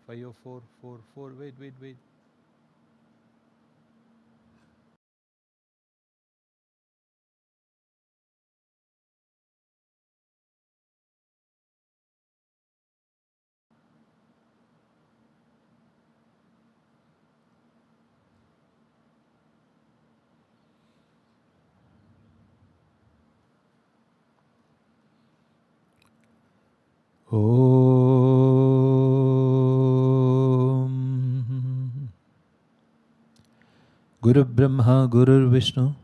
50444. Wait. Om Guru Brahma Guru Vishnu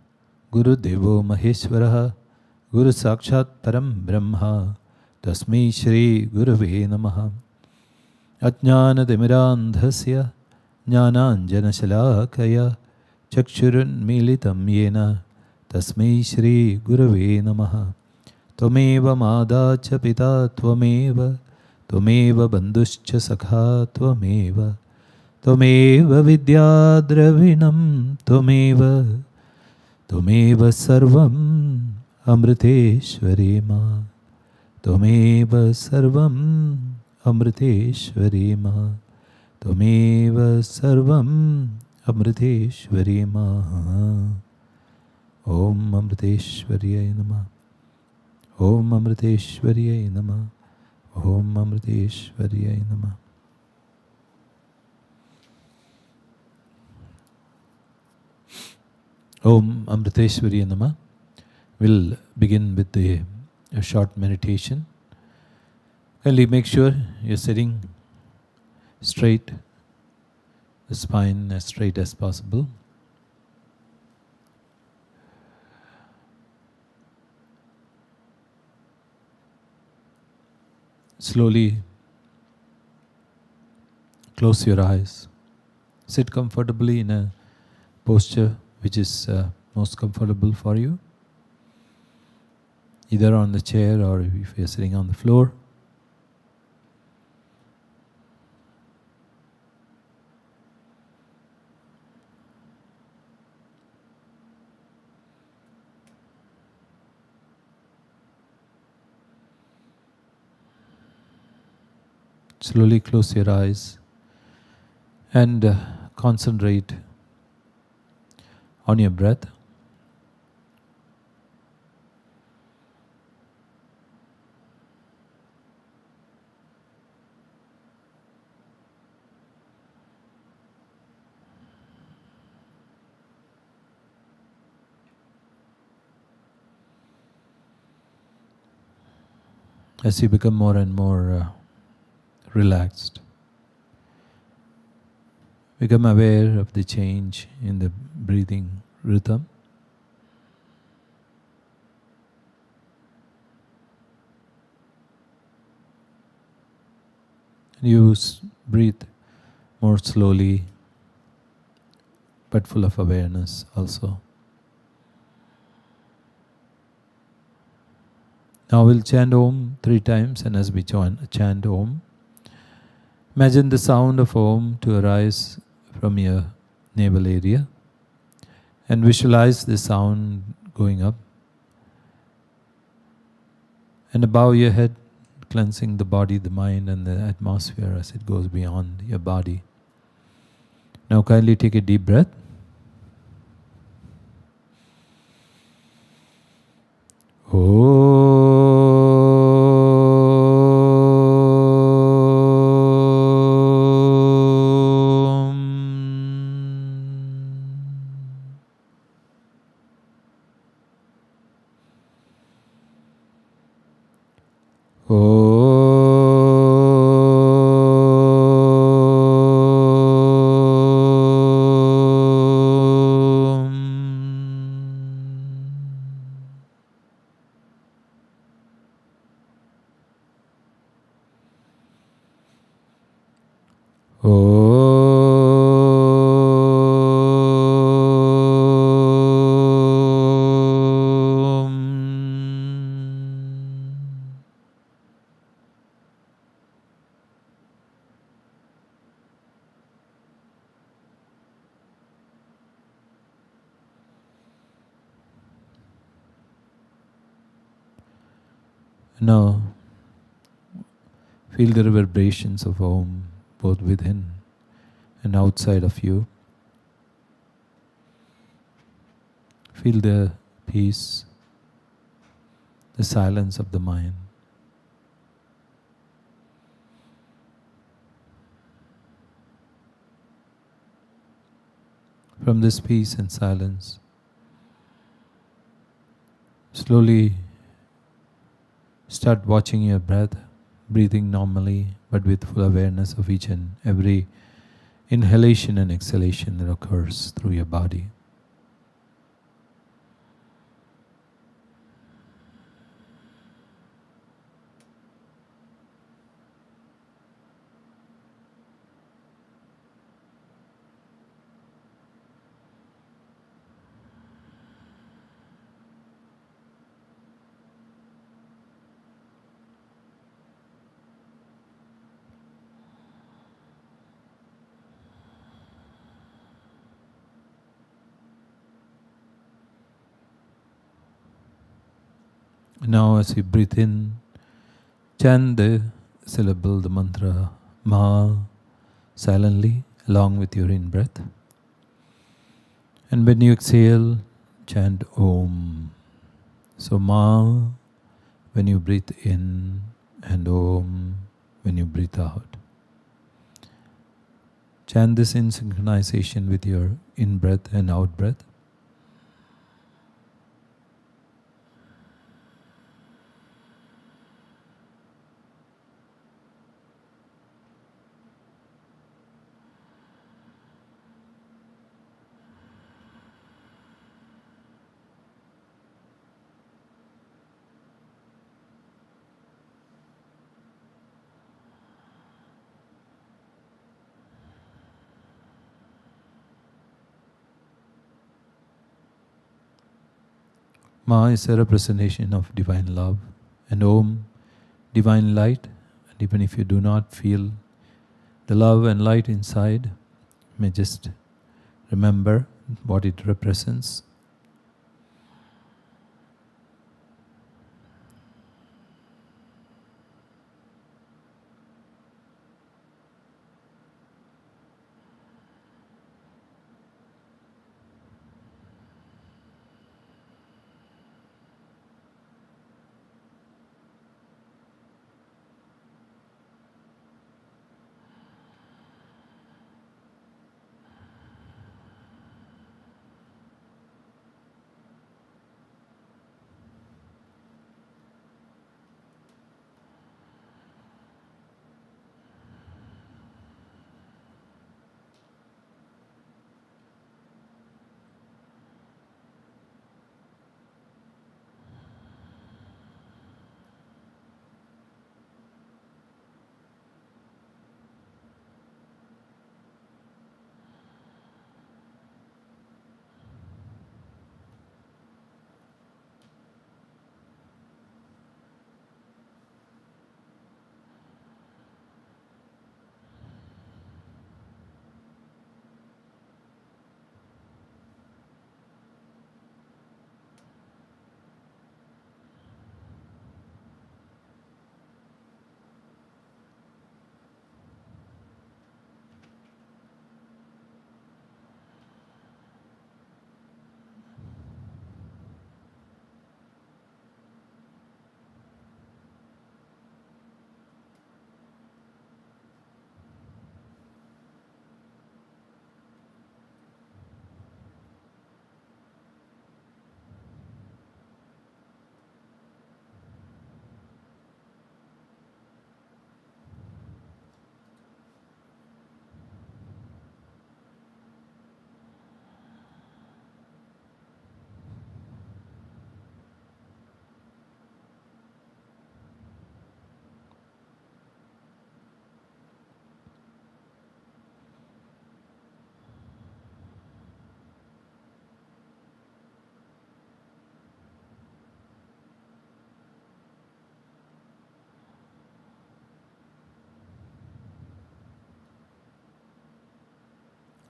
Guru Devo Maheshwaraha Guru Sakshat Param Brahma Tasmai Shri Gurave Namaha Ajnana Timirandhasya Jnananjana Shalakaya Chakshurun Militam Yena Tasmai Shri Gurave Namaha Tvameva Mada Cha Pita Tvameva Tvameva Bandhuscha Sakha Tvameva Tvameva Vidya Dravinam Tvameva Sarvam Amriteshwari Ma Tvameva Sarvam Amriteshwari Ma Tvameva Sarvam Amriteshwari Ma Om Amriteshwariyai Namah Om Amriteshwariyai Namah Om Amriteshwariyai Namah. Om Amriteshwariyai Namah. We'll begin with a short meditation. Kindly make sure you're sitting straight, the spine as straight as possible. Slowly close your eyes. Sit comfortably in a posture which is most comfortable for you, either on the chair or if you're sitting on the floor. Slowly close your eyes and concentrate on your breath. As you become more and more relaxed, become aware of the change in the breathing rhythm. You breathe more slowly, but full of awareness also. Now we'll chant Om 3 times, and as we chant Om, imagine the sound of Om to arise from your navel area and visualize the sound going up and above your head, cleansing the body, the mind and the atmosphere as it goes beyond your body. Now kindly take a deep breath. Now, feel the reverberations of Om both within and outside of you. Feel the peace, the silence of the mind. From this peace and silence, slowly start watching your breath, breathing normally but with full awareness of each and every inhalation and exhalation that occurs through your body. Now as you breathe in, chant the syllable, the mantra Ma silently along with your in-breath. And when you exhale, chant Om. So Ma when you breathe in and Om when you breathe out. Chant this in synchronization with your in-breath and out-breath. Ma is a representation of divine love, and Om, divine light. And even if you do not feel the love and light inside, you may just remember what it represents.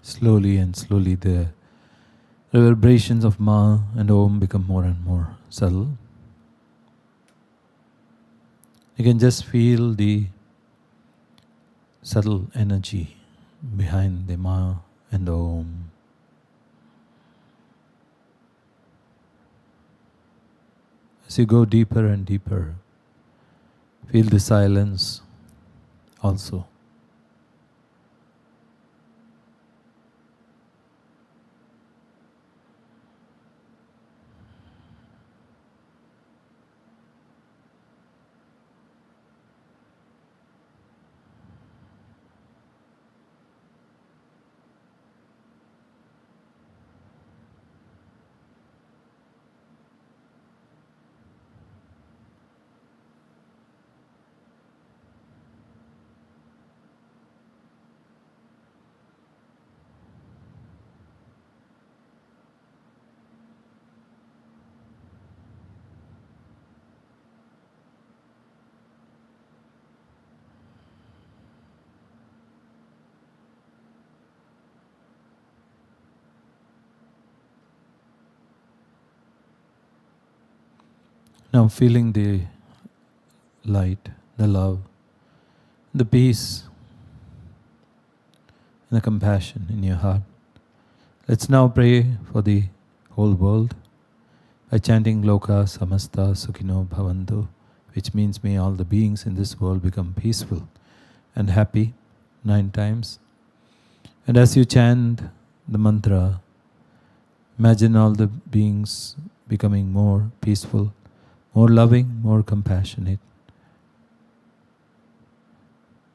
Slowly and slowly the reverberations of Ma and Om become more and more subtle. You can just feel the subtle energy behind the Ma and the Om. As you go deeper and deeper, feel the silence also. Now feeling the light, the love, the peace, and the compassion in your heart. Let's now pray for the whole world by chanting Loka Samasta Sukhino Bhavantu, which means may all the beings in this world become peaceful and happy 9 times. And as you chant the mantra, imagine all the beings becoming more peaceful, more loving, more compassionate.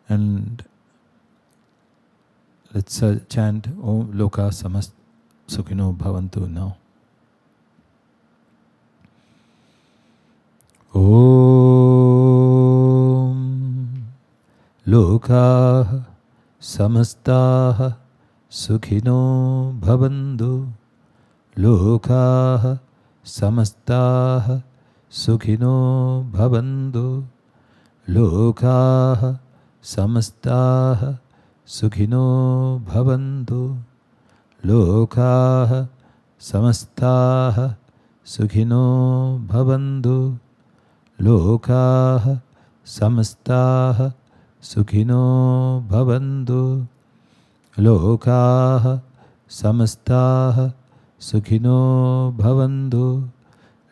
And let's chant Om Loka Samast Sukhino Bhavantu now. Om Loka Samasta Sukhino Bhavantu. Loka Samasta Sukhino Bhavantu. Loka Samasta Sukhino Bhavantu. Loka Samasta Sukhino Bhavantu. Loka Samasta Sukhino Bhavantu. Loka Samasta Sukhino Bhavantu.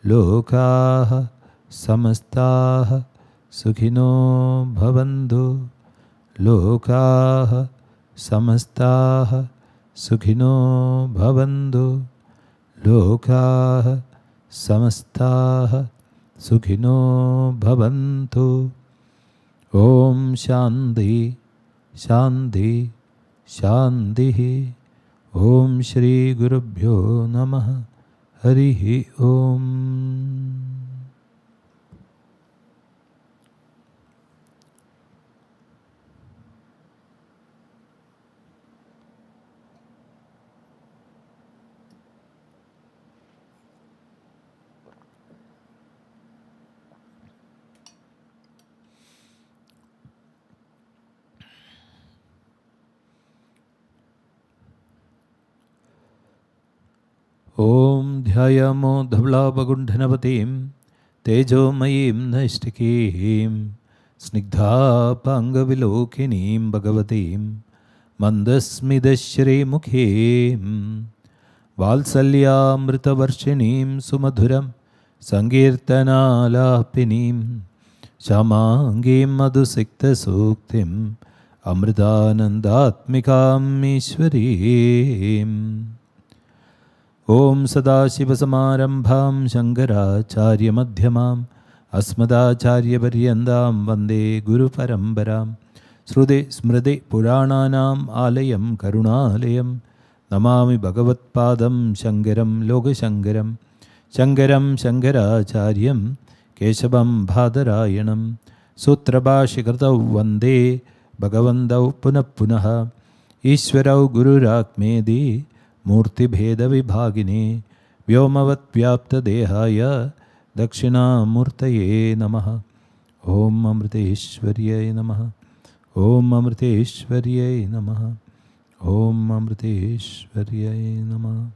Loka Samasta Sukhino Bhavantu. Loka Samasta Sukhino Bhavantu. Loka Samasta Sukhino Bhavantu. Om Shanti Shanti Shanti. Om Shri Gurubhyo Namaha. Harihi Om. Om Dhyayamo Dhavlavagundhanavatim Tejomayim Naishtikim Snigdha Pangavilokinim Bhagavatim Mandasmidashri Mukhim Valsalyamritavarshinim Sumadhuram Sankirtanalapinim Shamangim Madhusikta Suktim Amritanandatmikam Ishwarim. Om Sadashivasamarambham Shankaracharya Madhyamam Asmadacharya Paryandam Vande Guru Parambaram Srude Smrde Purananam Alayam Karunalayam Namami Bhagavat Padam Shankaram Logashankaram Shankaram Shankaracharyam Keshavam Bhadarayanam Sutrabhashikrtau Vande Bhagavandau Punapunaha Ishwarau Guru Rakmedi Murti Bheda Vibhagini Vyomavat Vyapta Dehaya Dakshina Murtaye Namaha. Om Amriteshwaryaye Namaha. Om Amriteshwaryaye Namaha. Om Amriteshwaryaye Namaha.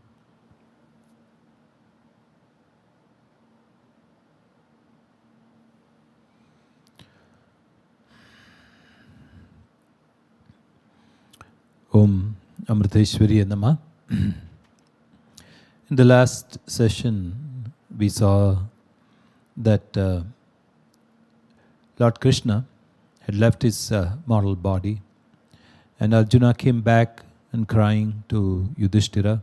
Om Amriteshwari Nama. In the last session, we saw that Lord Krishna had left his mortal body, and Arjuna came back and crying to Yudhishthira,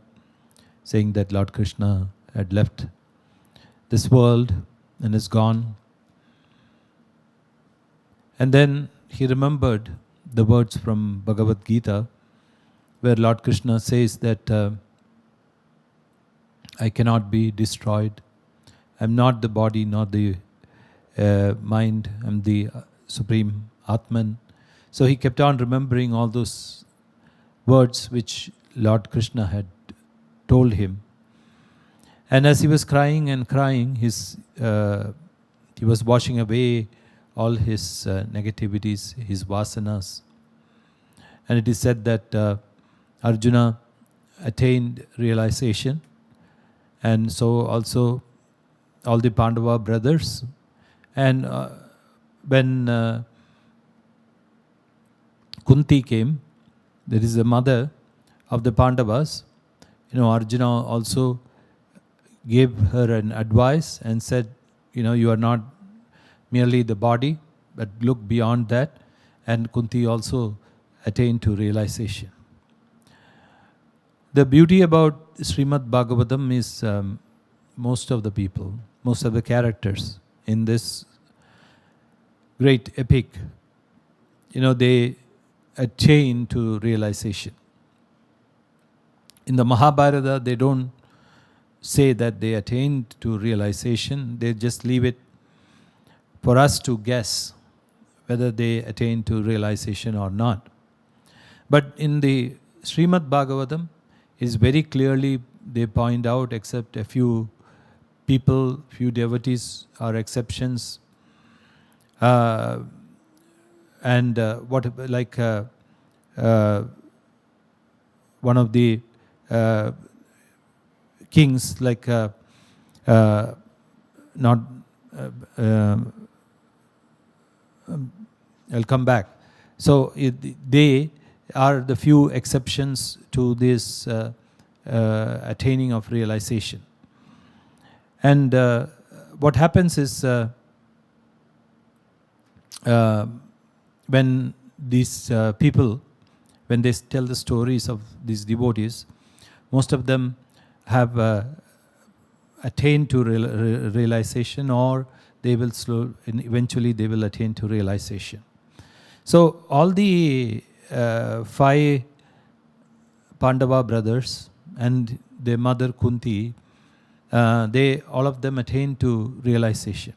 saying that Lord Krishna had left this world and is gone. And then he remembered the words from Bhagavad Gita, where Lord Krishna says that I cannot be destroyed. I am not the body, not the mind. I am the Supreme Atman. So he kept on remembering all those words which Lord Krishna had told him. And as he was crying and crying, he was washing away all his negativities, his vasanas. And it is said that Arjuna attained realization, and so also all the Pandava brothers. And when Kunti came, there is the mother of the Pandavas, Arjuna also gave her an advice and said, you are not merely the body, but look beyond that. And Kunti also attained to realization. The beauty about Srimad Bhagavatam is most of the people, most of the characters in this great epic, they attain to realization. In the Mahabharata, they don't say that they attained to realization. They just leave it for us to guess whether they attain to realization or not. But in the Srimad Bhagavatam, is very clearly they point out, except a few people, few devotees are exceptions. One of the kings, I'll come back. So they are the few exceptions to this attaining of realization. And what happens is when these people, when they tell the stories of these devotees, most of them have attained to realization, or they will eventually they will attain to realization. So all the 5 Pandava brothers and their mother Kunti, they all of them attained to realization.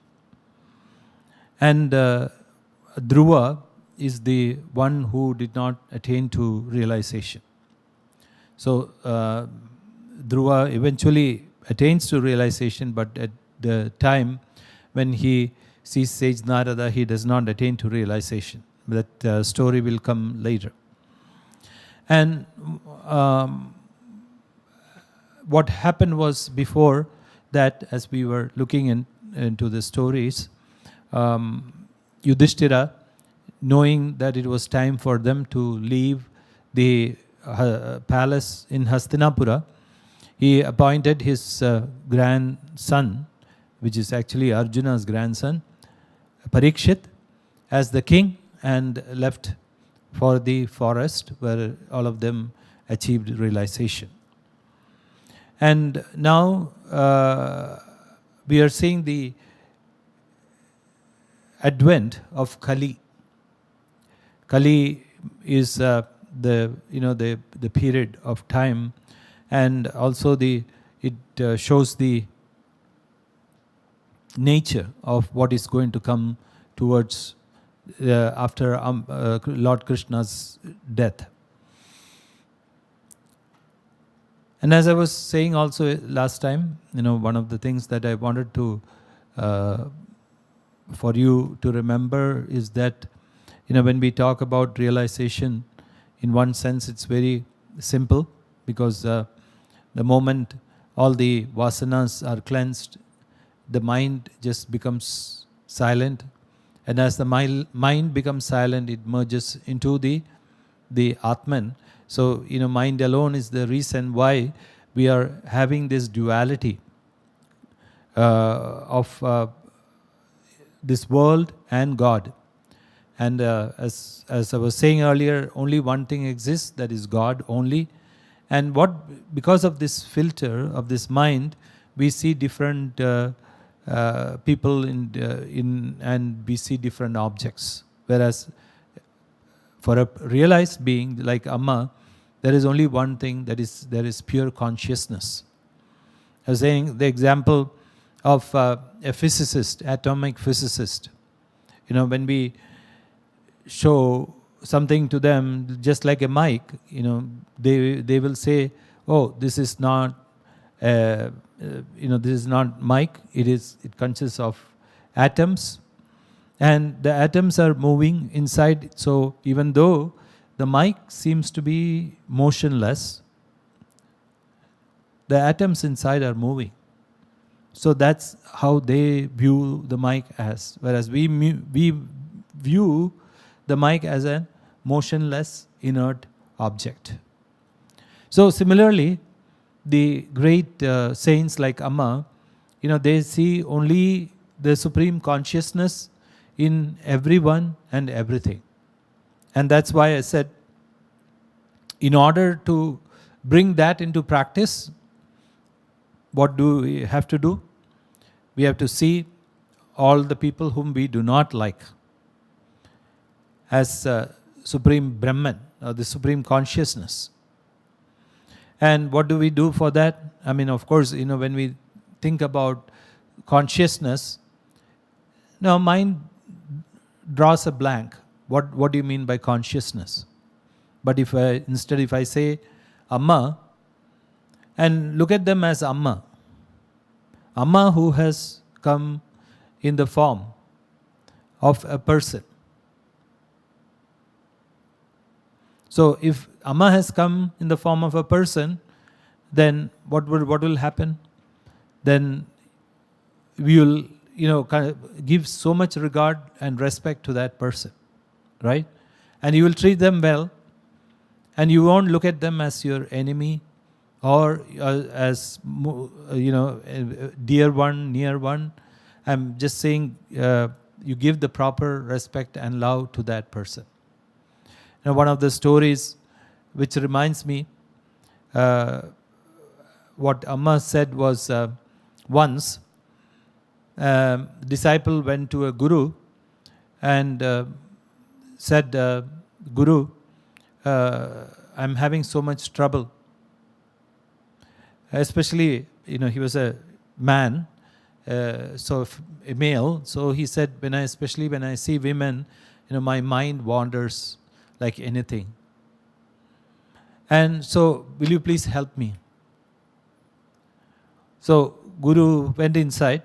And Dhruva is the one who did not attain to realization. So Dhruva eventually attains to realization, but at the time when he sees Sage Narada, he does not attain to realization. That story will come later. And what happened was, before that, as we were looking into the stories, Yudhishthira, knowing that it was time for them to leave the palace in Hastinapura, he appointed his grandson, which is actually Arjuna's grandson, Parikshit, as the king, and left for the forest where all of them achieved realization. And now we are seeing the advent of Kali. Kali is the period of time, and also it shows the nature of what is going to come towards after Lord Krishna's death. And as I was saying also last time, one of the things that I wanted to for you to remember is that when we talk about realization, in one sense it's very simple, because the moment all the vasanas are cleansed, the mind just becomes silent. And as the mind becomes silent, it merges into the Atman. So, mind alone is the reason why we are having this duality of this world and God. And as I was saying earlier, only one thing exists, that is God only. And because of this filter of this mind, we see different people and we see different objects. Whereas for a realized being like Amma, there is only one thing, there is pure consciousness. I was saying the example of a physicist, atomic physicist. When we show something to them, just like a mic, they will say, "Oh, this is not, this is not mic. It consists of atoms, and the atoms are moving inside. So even though the mic seems to be motionless, the atoms inside are moving." So that's how they view the mic as. Whereas we view the mic as a motionless, inert object. So similarly, the great saints like Amma, they see only the supreme consciousness in everyone and everything. And that's why I said, in order to bring that into practice, what do we have to do? We have to see all the people whom we do not like as Supreme Brahman, or the Supreme Consciousness. And what do we do for that? I mean, of course, when we think about consciousness, now mind draws a blank. What do you mean by consciousness? But if I say Amma, and look at them as Amma who has come in the form of a person. So if Amma has come in the form of a person, then what will happen? Then we will kind of give so much regard and respect to that person, right? And you will treat them well, and you won't look at them as your enemy or as dear one, near one. I'm just saying you give the proper respect and love to that person. One of the stories which reminds me what Amma said was once a disciple went to a guru and said, "Guru, I'm having so much trouble." Especially, he was a man, so a male. So he said, especially when I see women, my mind wanders like anything. And so, will you please help me? So Guru went inside.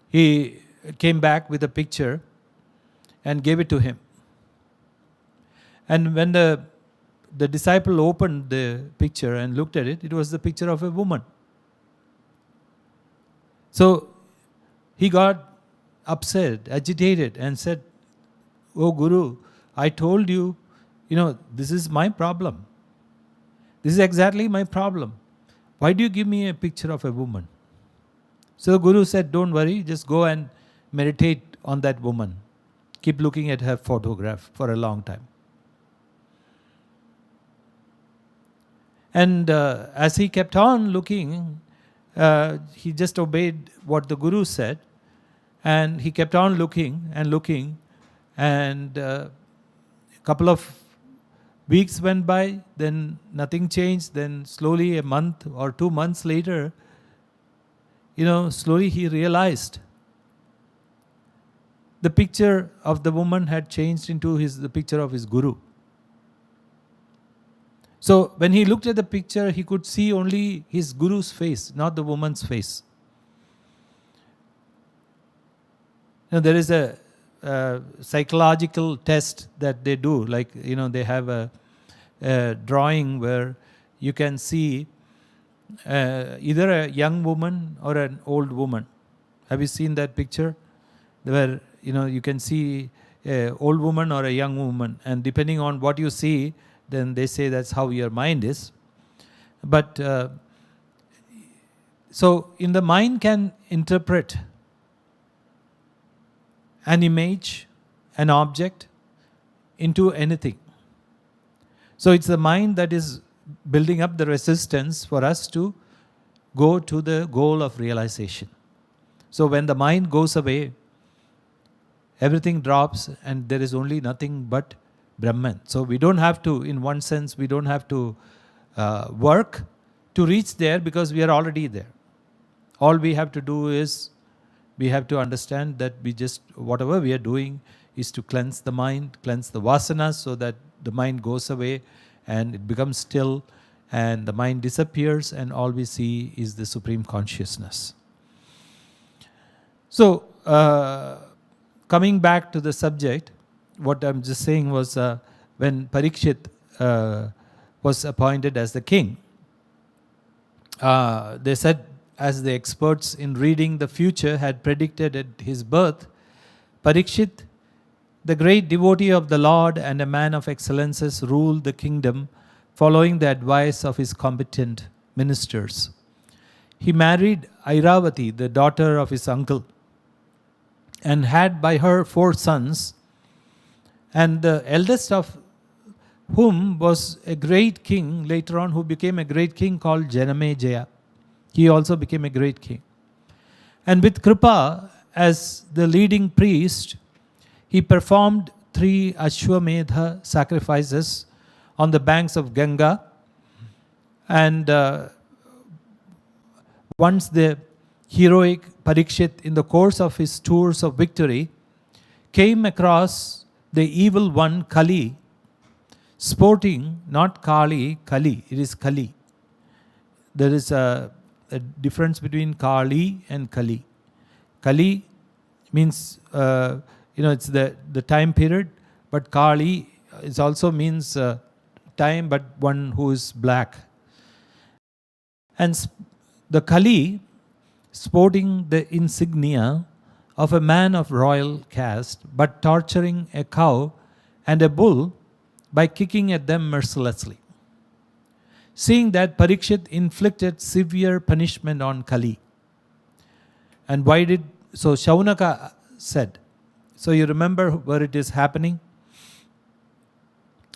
He came back with a picture and gave it to him. And when the disciple opened the picture and looked at it, it was the picture of a woman. So he got upset, agitated, and said, "Oh Guru, I told you, this is my problem. This is exactly my problem. Why do you give me a picture of a woman?" So the Guru said, "Don't worry, just go and meditate on that woman. Keep looking at her photograph for a long time." And as he kept on looking, he just obeyed what the Guru said, and he kept on looking and looking, and a couple of weeks went by, then nothing changed. Then slowly, a month or 2 months later, slowly he realized the picture of the woman had changed into the picture of his Guru. So when he looked at the picture, he could see only his Guru's face, not the woman's face. There is a psychological test that they do, like they have a drawing where you can see either a young woman or an old woman. Have you seen that picture? Where you can see an old woman or a young woman, and depending on what you see, then they say that's how your mind is. But so in the mind can interpret an image, an object into anything. So it's the mind that is building up the resistance for us to go to the goal of realization. So when the mind goes away, everything drops and there is only nothing but Brahman. So we don't have to, in one sense, we don't have to work to reach there because we are already there. All we have to do is, we have to understand that we just, whatever we are doing is to cleanse the mind, cleanse the vasanas, so that the mind goes away and it becomes still and the mind disappears and all we see is the Supreme Consciousness. So, coming back to the subject, what I'm just saying was when Parikshit was appointed as the king, they said, as the experts in reading the future had predicted at his birth, Parikshit, the great devotee of the Lord and a man of excellences, ruled the kingdom following the advice of his competent ministers. He married Airavati, the daughter of his uncle, and had by her 4 sons, and the eldest of whom was a great king later on, who became a great king called Janamejaya. He also became a great king. And with Kripa as the leading priest, he performed 3 Ashwamedha sacrifices on the banks of Ganga. And once the heroic Parikshit, in the course of his tours of victory, came across the evil one Kali, sporting, not Kali, Kali, it is Kali. There is a difference between Kali and Kali. Kali means, it's the time period, but Kali is also means time, but one who is black. And the Kali, sporting the insignia of a man of royal caste, but torturing a cow and a bull by kicking at them mercilessly. Seeing that, Parikshit inflicted severe punishment on Kali. And why did, so Shaunaka said, so you remember where it is happening?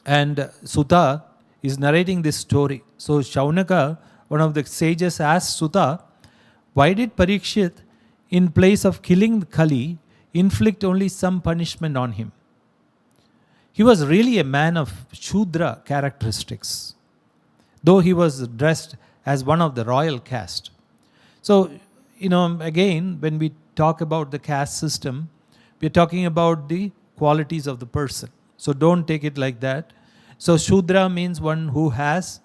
And Sutta is narrating this story. So Shaunaka, one of the sages, asked Sutta, why did Parikshit, in place of killing Kali, inflict only some punishment on him? He was really a man of Shudra characteristics, though he was dressed as one of the royal caste. So, again, when we talk about the caste system, we're talking about the qualities of the person. So don't take it like that. So Shudra means one who has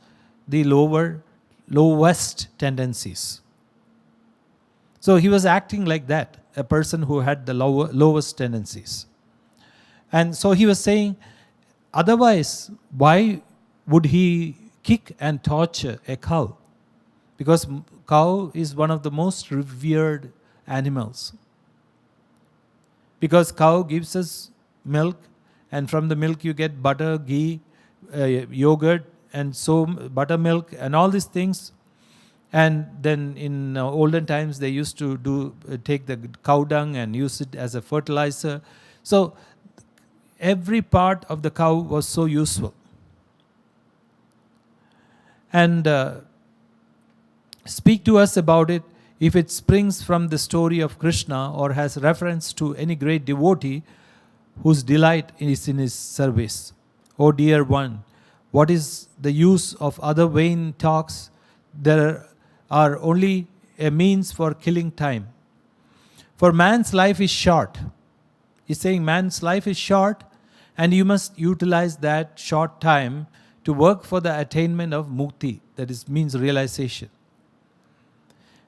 the lowest tendencies. So he was acting like that, a person who had the lowest tendencies. And so he was saying, otherwise, why would he kick and torture a cow? Because cow is one of the most revered animals. Because cow gives us milk, and from the milk you get butter, ghee, yogurt, and so buttermilk, and all these things. And then in olden times they used to take the cow dung and use it as a fertilizer. So every part of the cow was so useful. And speak to us about it if it springs from the story of Krishna or has reference to any great devotee whose delight is in his service. O dear one, what is the use of other vain talks? There are only a means for killing time. For man's life is short. He's saying man's life is short, and you must utilize that short time to work for the attainment of mukti, that is, means realization.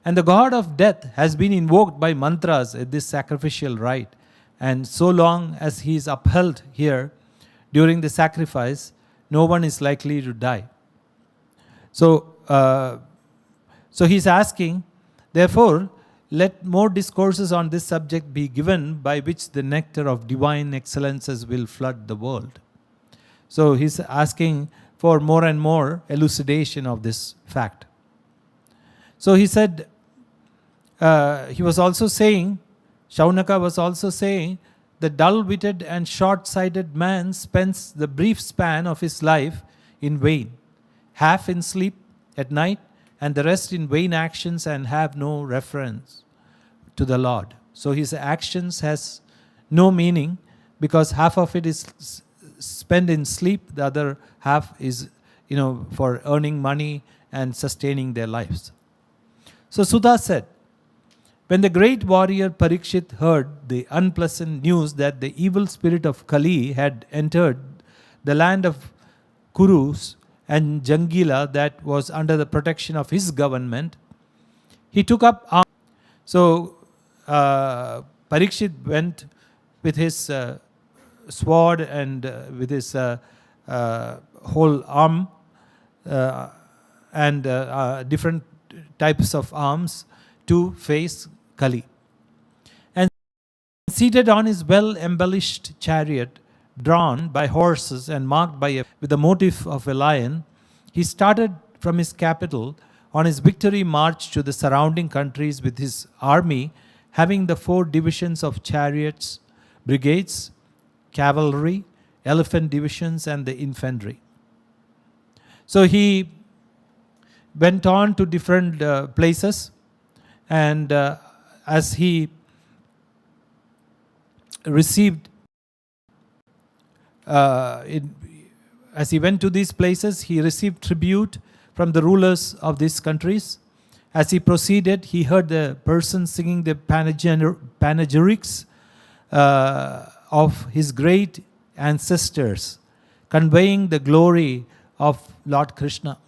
And the god of death has been invoked by mantras at this sacrificial rite, and so long as he is upheld here during the sacrifice, no one is likely to die. So he's asking, therefore, let more discourses on this subject be given by which the nectar of divine excellences will flood the world. So he's asking for more and more elucidation of this fact. So he said, he was also saying, Shaunaka was also saying, the dull-witted and short-sighted man spends the brief span of his life in vain, half in sleep at night, and the rest in vain actions, and have no reference to the Lord. So his actions has no meaning, because half of it is spent in sleep, the other half is, for earning money and sustaining their lives. So Sudha said, when the great warrior Parikshit heard the unpleasant news that the evil spirit of Kali had entered the land of Kurus and Jangila that was under the protection of his government, he took up arms. So Parikshit went with his sword and with his whole arm and different types of arms to face Kali. And seated on his well-embellished chariot, drawn by horses and marked with the motif of a lion, he started from his capital on his victory march to the surrounding countries with his army, having the 4 divisions of chariots, brigades, cavalry, elephant divisions, and the infantry. So he went on to different places, and as he received, as he went to these places, he received tribute from the rulers of these countries. As he proceeded, he heard the person singing the panegyrics of his great ancestors, conveying the glory of Lord Krishna.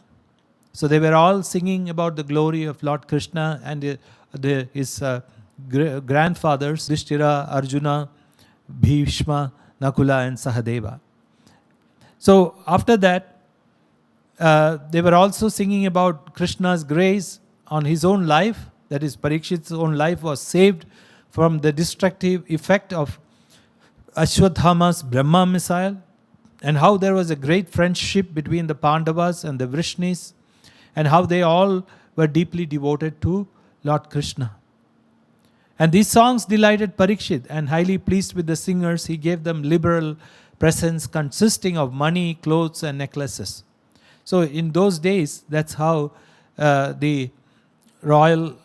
So they were all singing about the glory of Lord Krishna and his grandfathers, Yudhishthira, Arjuna, Bhishma, Nakula, and Sahadeva. So after that, they were also singing about Krishna's grace on his own life. That is, Parikshit's own life was saved from the destructive effect of Ashwadhama's Brahma missile, and how there was a great friendship between the Pandavas and the Vrishnis, and how they all were deeply devoted to Lord Krishna. And these songs delighted Parikshit, and highly pleased with the singers, he gave them liberal presents consisting of money, clothes, and necklaces. So in those days, that's how the royal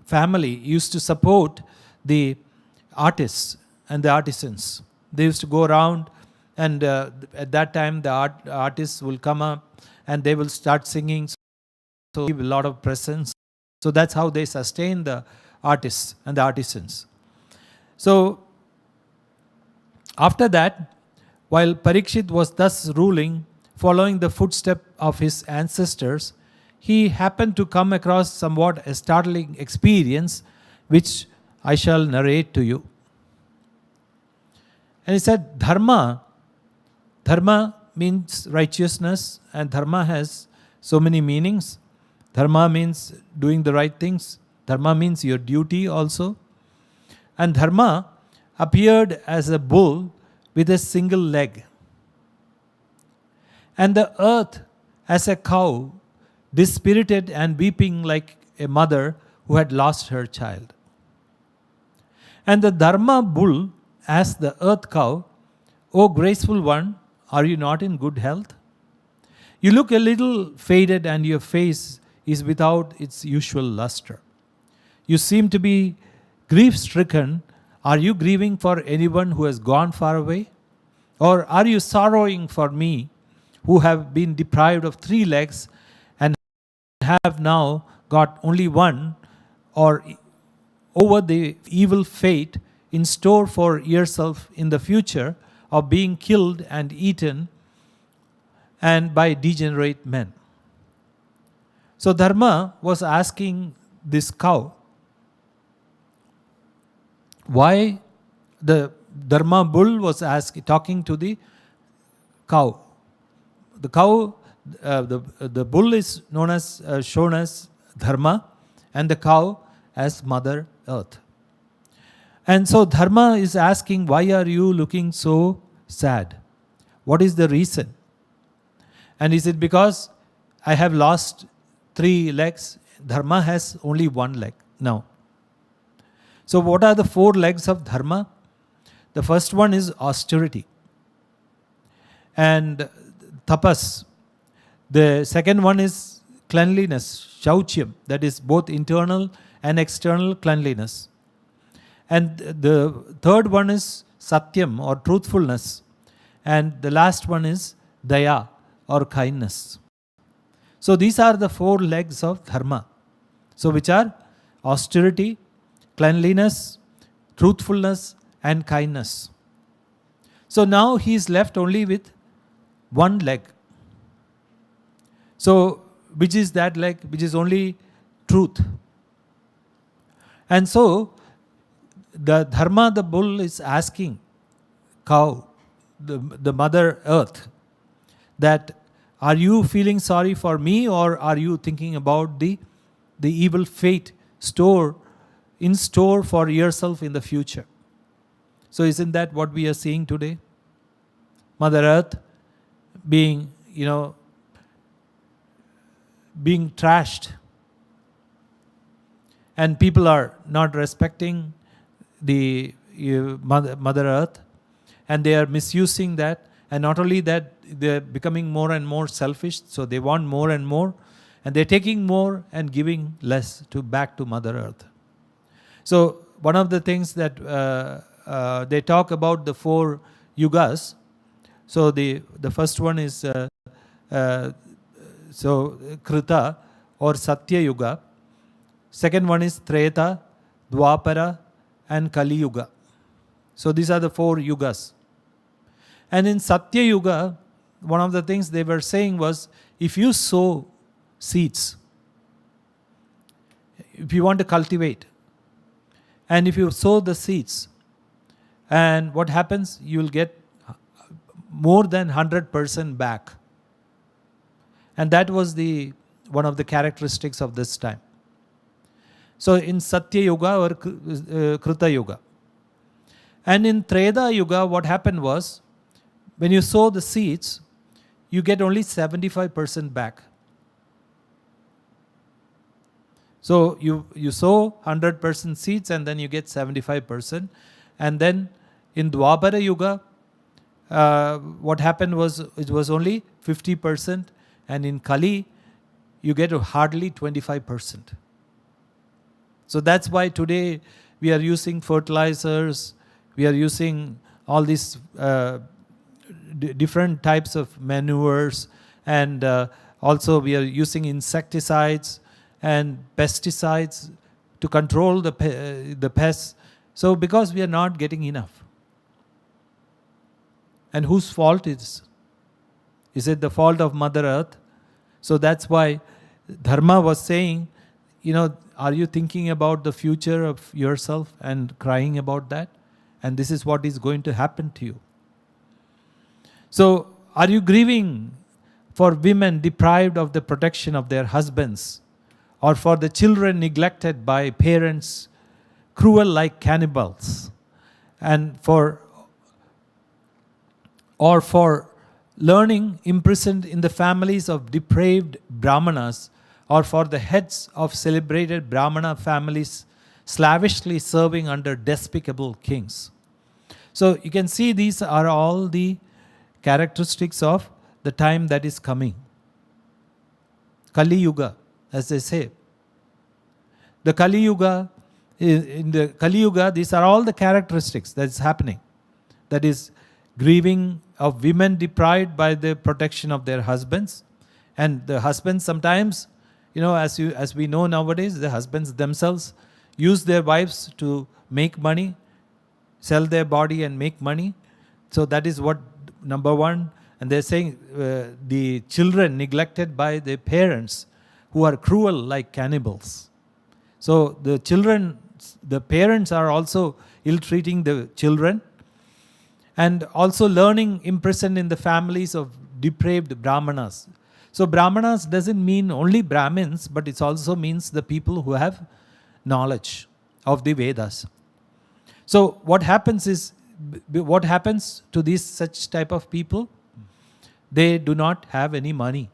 family used to support the artists and the artisans. They used to go around, and at that time the artists will come up and they will start singing, so give a lot of presents. So that's how they sustain the artists and the artisans. So after that, while Parikshit was thus ruling, following the footstep of his ancestors, he happened to come across somewhat a startling experience, which I shall narrate to you. And he said, Dharma means righteousness, and Dharma has so many meanings. Dharma means doing the right things. Dharma means your duty also. And Dharma appeared as a bull with a single leg, and the earth as a cow, dispirited and weeping like a mother who had lost her child. And the Dharma bull asked the earth cow, O graceful one, are you not in good health? You look a little faded, and your face is without its usual luster. You seem to be grief-stricken. Are you grieving for anyone who has gone far away? Or are you sorrowing for me, who have been deprived of 3 legs and have now got only one, or over the evil fate in store for yourself in the future of being killed and eaten and by degenerate men? So Dharma was asking this cow, why the Dharma bull was talking to the cow. The cow, the bull is shown as Dharma, and the cow as Mother Earth. And so Dharma is asking, why are you looking so sad? What is the reason? And is it because I have lost 3 legs? Dharma has only 1 leg now. So what are the 4 legs of Dharma? The first one is austerity and tapas. The second one is cleanliness, shauchyam, that is both internal and external cleanliness. And the third one is satyam or truthfulness. And the last one is daya or kindness. So these are the 4 legs of Dharma. So which are austerity, cleanliness, truthfulness and kindness. So now he is left only with 1 leg. So which is that leg? Which is only truth. And so the Dharma, the bull, is asking cow, the mother earth, that are you feeling sorry for me, or are you thinking about the evil fate in store for yourself in the future? So isn't that what we are seeing today? Mother Earth being trashed. And people are not respecting the Mother Earth. And they are misusing that. And not only that, they're becoming more and more selfish. So they want more and more. And they're taking more and giving less back to Mother Earth. So one of the things that they talk about the 4 yugas. So the first one is Krita or Satya Yuga. Second one is Treta, Dwapara and Kali Yuga. So these are the 4 yugas. And in Satya Yuga, one of the things they were saying was, if you sow seeds, if you want to cultivate, and if you sow the seeds, and what happens, you will get more than 100% back. And that was one of the characteristics of this time. So in Satya Yuga or Krita Yuga. And in Treta Yuga, what happened was, when you sow the seeds, you get only 75% back. So you sow 100% seeds and then you get 75%. And then in Dwapara Yuga, what happened was, it was only 50%. And in Kali, you get hardly 25%. So that's why today we are using fertilizers, we are using all these different types of manures, and also we are using insecticides and pesticides to control the pests. So because we are not getting enough. And whose fault is? Is it the fault of Mother Earth? So that's why Dharma was saying, are you thinking about the future of yourself and crying about that? And this is what is going to happen to you. So, are you grieving for women deprived of the protection of their husbands, or for the children neglected by parents, cruel like cannibals, and for learning imprisoned in the families of depraved Brahmanas, or for the heads of celebrated Brahmana families slavishly serving under despicable kings? So you can see these are all the characteristics of the time that is coming. Kali Yuga, as they say. The Kali Yuga, in the Kali Yuga, these are all the characteristics that is happening. That is grieving of women deprived by the protection of their husbands. And the husbands sometimes, as we know nowadays, the husbands themselves use their wives to make money, sell their body and make money. So that is what, number one. And they're saying the children neglected by their parents who are cruel like cannibals. So the parents are also ill-treating the children, and also learning imprisoned in the families of depraved Brahmanas. So Brahmanas doesn't mean only Brahmins, but it also means the people who have knowledge of the Vedas. So what happens to these such type of people? they do not have any money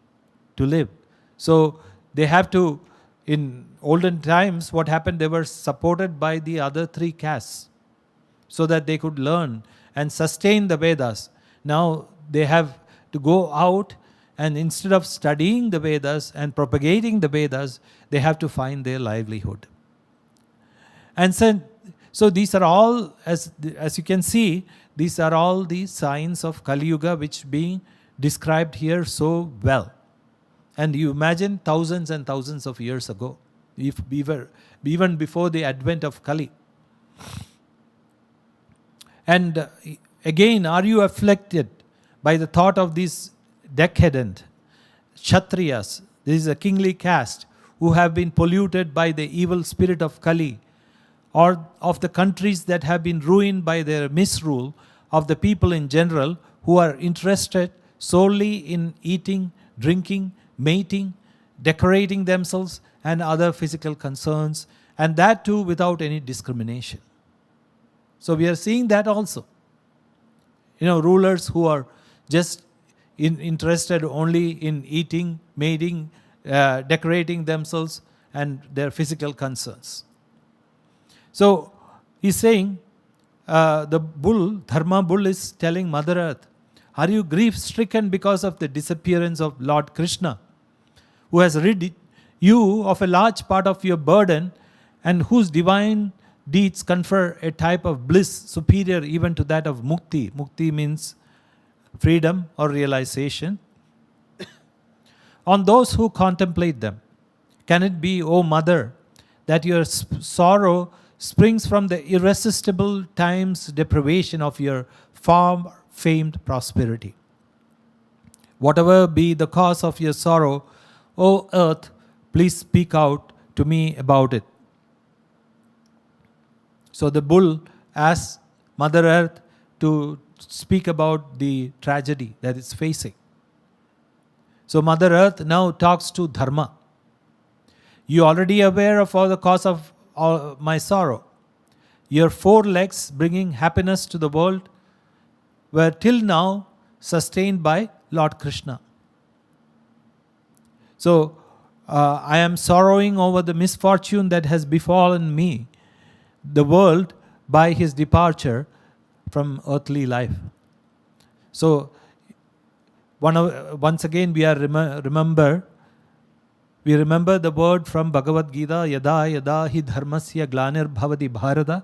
to live. So they have to, in olden times, what happened, they were supported by the other three castes so that they could learn and sustain the Vedas. Now they have to go out, and instead of studying the Vedas and propagating the Vedas, they have to find their livelihood. And so these are all, as you can see, these are all the signs of Kali Yuga which being described here so well. And you imagine thousands and thousands of years ago, if we were, even before the advent of Kali. And again, are you afflicted by the thought of these decadent Kshatriyas? This is a kingly caste who have been polluted by the evil spirit of Kali, or of the countries that have been ruined by their misrule, of the people in general who are interested solely in eating, drinking, mating, decorating themselves, and other physical concerns, and that too without any discrimination. So we are seeing that also. Rulers who are just interested only in eating, mating, decorating themselves, and their physical concerns. So he's saying, the bull, Dharma bull, is telling Mother Earth, are you grief-stricken because of the disappearance of Lord Krishna, who has rid you of a large part of your burden, and whose divine deeds confer a type of bliss superior even to that of mukti? Mukti means freedom or realization. On those who contemplate them. Can it be, O Mother, that your sorrow springs from the irresistible time's deprivation of your far-famed prosperity? Whatever be the cause of your sorrow, O earth, please speak out to me about it. So the bull asks Mother Earth to speak about the tragedy that it's facing. So Mother Earth now talks to Dharma. You already aware of all the cause of all my sorrow. Your 4 legs bringing happiness to the world were till now sustained by Lord Krishna. So I am sorrowing over the misfortune that has befallen me, the world, by his departure from earthly life. So once again we are remember the word from Bhagavad Gita, yada yada hi dharmasya glanir bhavati bharata.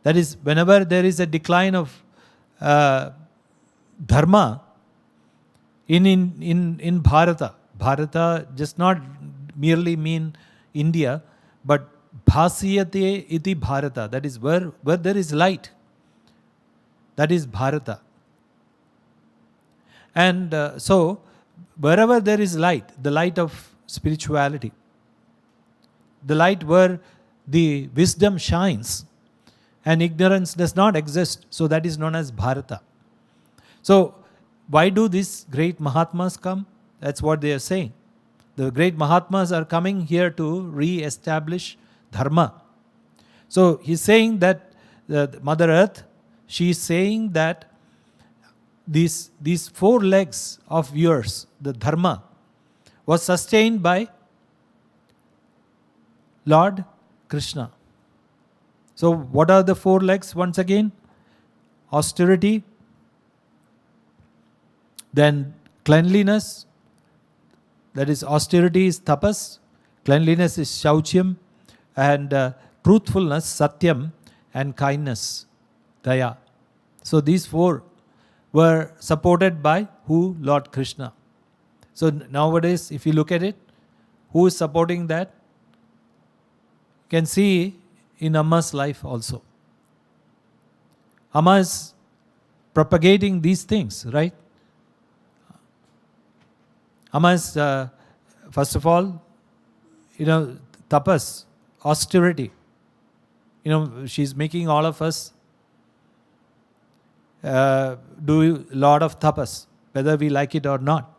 That is, whenever there is a decline of dharma in Bharata. Bharata does not merely mean India, but bhasiyate iti Bharata. That is where there is light. That is Bharata. And so, wherever there is light, the light of spirituality, the light where the wisdom shines and ignorance does not exist, so that is known as Bharata. So, why do these great Mahatmas come? That's what they are saying. The great Mahatmas are coming here to re-establish Dharma. So, he's saying that Mother Earth, she is saying that these 4 legs of yours, the Dharma, was sustained by Lord Krishna. So what are the 4 legs once again? Austerity, then cleanliness, that is austerity is tapas, cleanliness is shauchyam, and truthfulness, satyam, and kindness, daya. So these 4 were supported by who? Lord Krishna. So nowadays, if you look at it, who is supporting that? You can see in Amma's life also. Amma is propagating these things, right? Amma is, first of all, tapas, austerity. She's making all of us do a lot of tapas, whether we like it or not.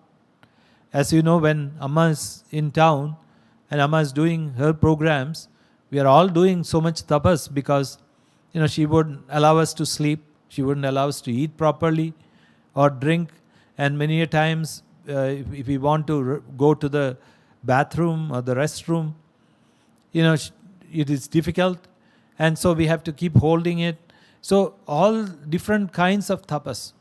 As you know, when Amma is in town and Amma is doing her programs, we are all doing so much tapas because, she wouldn't allow us to sleep, she wouldn't allow us to eat properly or drink, And many a times, if we want to go to the bathroom or the restroom, it is difficult. And so we have to keep holding it. So all different kinds of tapas.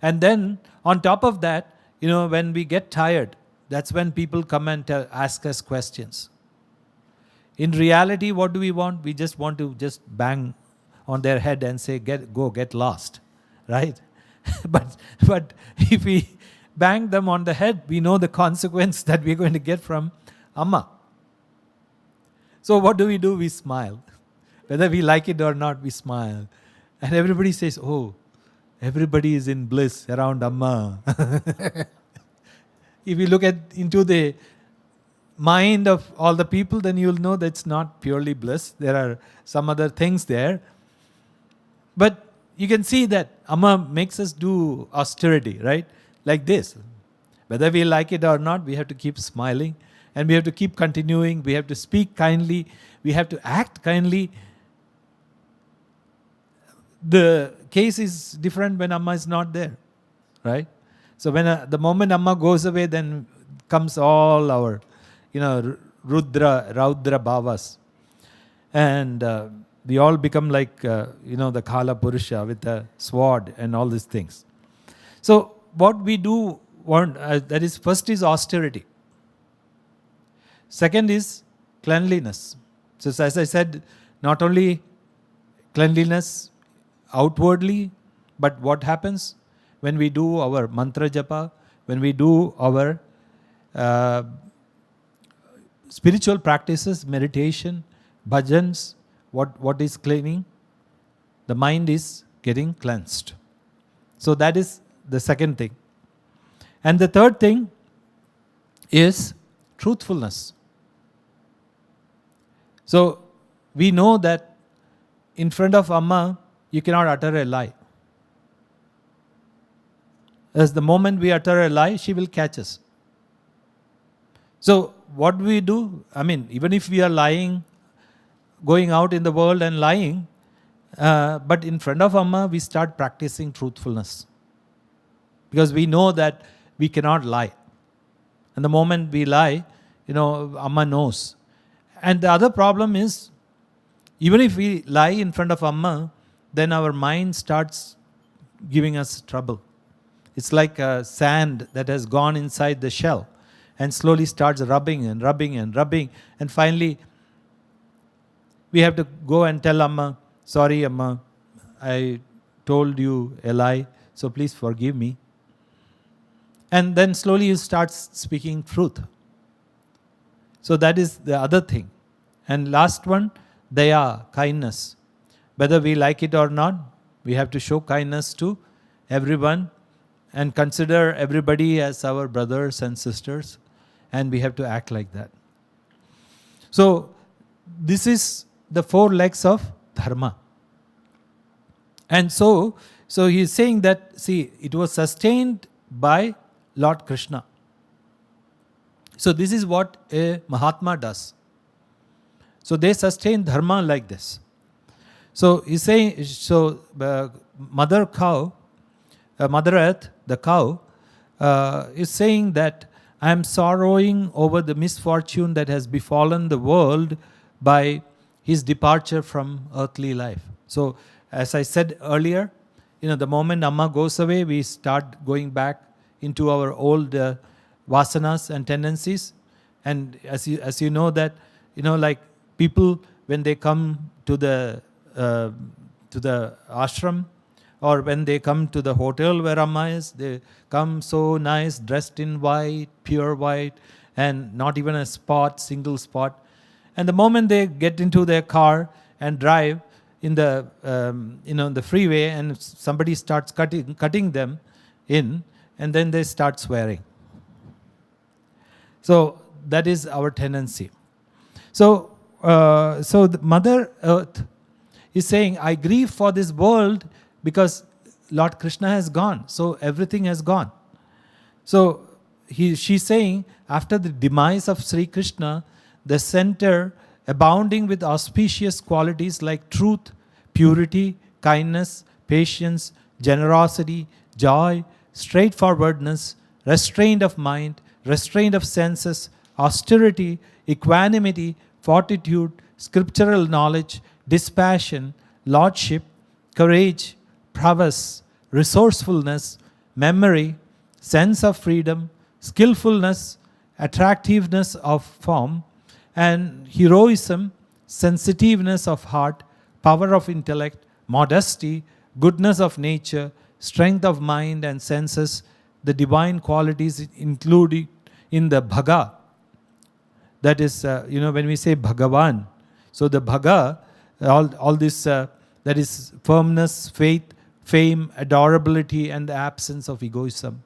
And then on top of that, when we get tired, that's when people come and ask us questions. In reality, what do we want? We just want to just bang on their head and say, get lost, right? but if we bang them on the head, we know the consequence that we're going to get from Amma. So what do? We smile. Whether we like it or not, we smile. And everybody says, oh, everybody is in bliss around Amma. If you look into the mind of all the people, then you'll know that it's not purely bliss. There are some other things there. But you can see that Amma makes us do austerity, right? Like this. Whether we like it or not, we have to keep smiling. And we have to keep continuing. We have to speak kindly. We have to act kindly. The case is different when Amma is not there, right? So when the moment Amma goes away, then comes all our, Raudra Bhavas. And we all become like, the Kala Purusha with a sword and all these things. So what we do want, that is, first is austerity. Second is cleanliness. So as I said, not only cleanliness outwardly, but what happens when we do our mantra japa, when we do our spiritual practices, meditation, bhajans, what is cleaning? The mind is getting cleansed. So that is the second thing. And the third thing is truthfulness. So we know that in front of Amma, you cannot utter a lie. As the moment we utter a lie, she will catch us. So what we do, even if we are lying, going out in the world and lying, but in front of Amma, we start practicing truthfulness. Because we know that we cannot lie. And the moment we lie, Amma knows. And the other problem is, even if we lie in front of Amma, then our mind starts giving us trouble. It's like a sand that has gone inside the shell and slowly starts rubbing and rubbing and rubbing. And finally, we have to go and tell Amma, sorry Amma, I told you a lie, so please forgive me. And then slowly you start speaking truth. So that is the other thing. And last one, daya, kindness. Whether we like it or not, we have to show kindness to everyone and consider everybody as our brothers and sisters, and we have to act like that. So this is the 4 legs of Dharma. And so he is saying that, see, it was sustained by Lord Krishna. So this is what a Mahatma does. So they sustain Dharma like this. So he's saying, Mother Earth, the cow, is saying that I am sorrowing over the misfortune that has befallen the world by his departure from earthly life. So as I said earlier, the moment Amma goes away, we start going back into our old vasanas and tendencies. And as you know that, like people, when they come to the ashram, or when they come to the hotel where Amma is, they come so nice, dressed in white, pure white, and not even a single spot. And the moment they get into their car and drive in the the freeway, and somebody starts cutting them in, and then they start swearing. So that is our tendency. So the Mother Earth is saying, I grieve for this world because Lord Krishna has gone. So everything has gone. So she's saying, after the demise of Sri Krishna, the center abounding with auspicious qualities like truth, purity, kindness, patience, generosity, joy, straightforwardness, restraint of mind, restraint of senses, austerity, equanimity, fortitude, scriptural knowledge, dispassion, lordship, courage, prowess, resourcefulness, memory, sense of freedom, skillfulness, attractiveness of form, and heroism, sensitiveness of heart, power of intellect, modesty, goodness of nature, strength of mind and senses, the divine qualities included in the Bhaga. That is, when we say Bhagavan, so the Bhaga, all this, that is firmness, faith, fame, adorability, and the absence of egoism.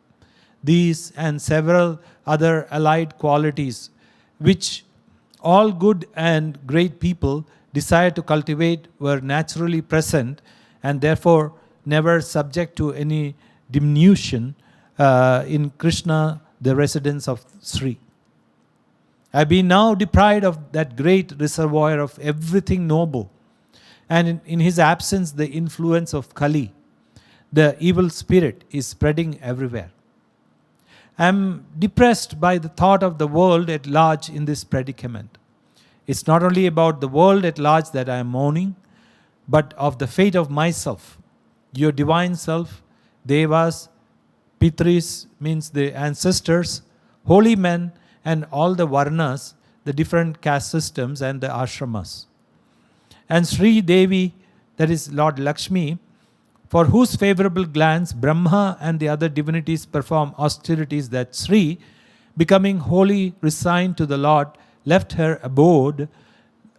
These and several other allied qualities, which all good and great people desire to cultivate, were naturally present and therefore never subject to any diminution in Krishna, the residence of Sri. I have been now deprived of that great reservoir of everything noble, and in his absence the influence of Kali, the evil spirit, is spreading everywhere. I am depressed by the thought of the world at large in this predicament. It's not only about the world at large that I am mourning, but of the fate of myself, your divine self, Devas, Pitris means the ancestors, holy men, and all the Varnas, the different caste systems and the ashramas. And Sri Devi, that is Lord Lakshmi, for whose favorable glance Brahma and the other divinities perform austerities, that Sri, becoming wholly resigned to the Lord, left her abode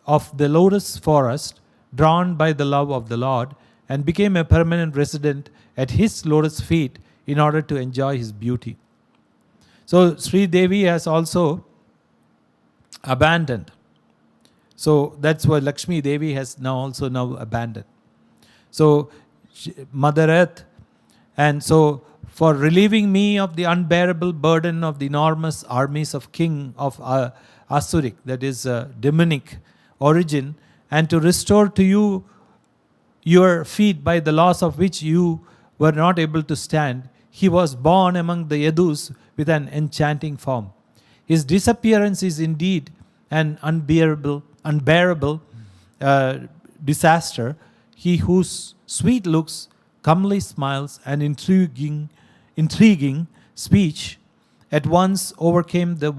of the lotus forest, drawn by the love of the Lord, and became a permanent resident at his lotus feet in order to enjoy his beauty. So Sri Devi has also abandoned. So that's why Lakshmi Devi has now abandoned. So Mother Earth, and so for relieving me of the unbearable burden of the enormous armies of king of Asuric, that is demonic origin, and to restore to you your feet by the loss of which you were not able to stand, he was born among the Yadus with an enchanting form. His disappearance is indeed an unbearable disaster. He whose sweet looks, comely smiles, and intriguing speech at once overcame the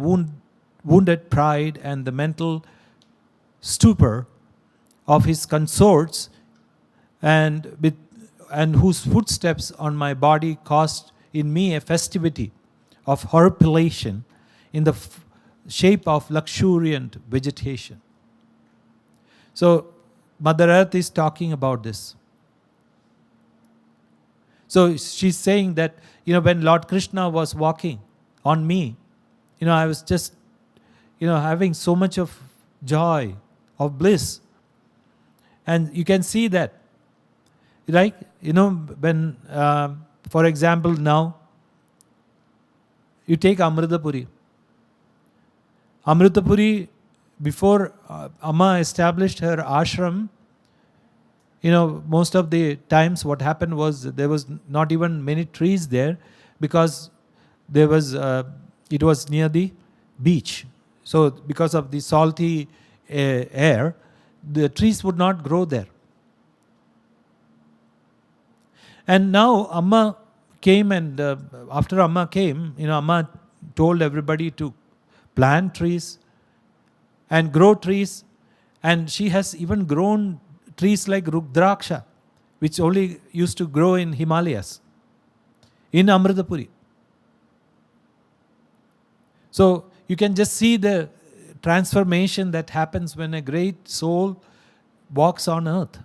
wounded pride and the mental stupor of his consorts, and whose footsteps on my body caused in me a festivity of horripilation in the shape of luxuriant vegetation. So Mother Earth is talking about this. So she's saying that, when Lord Krishna was walking on me, I was just, having so much of joy, of bliss. And you can see that, right? When, for example, now, you take Amritapuri. Amritapuri, before Amma established her ashram, most of the times what happened was there was not even many trees there, because there was it was near the beach. So because of the salty air, the trees would not grow there. And now Amma came, and after Amma came, Amma told everybody to plant trees and grow trees, and she has even grown trees like Rudraksha, which only used to grow in Himalayas, in Amritapuri. So you can just see the transformation that happens when a great soul walks on earth.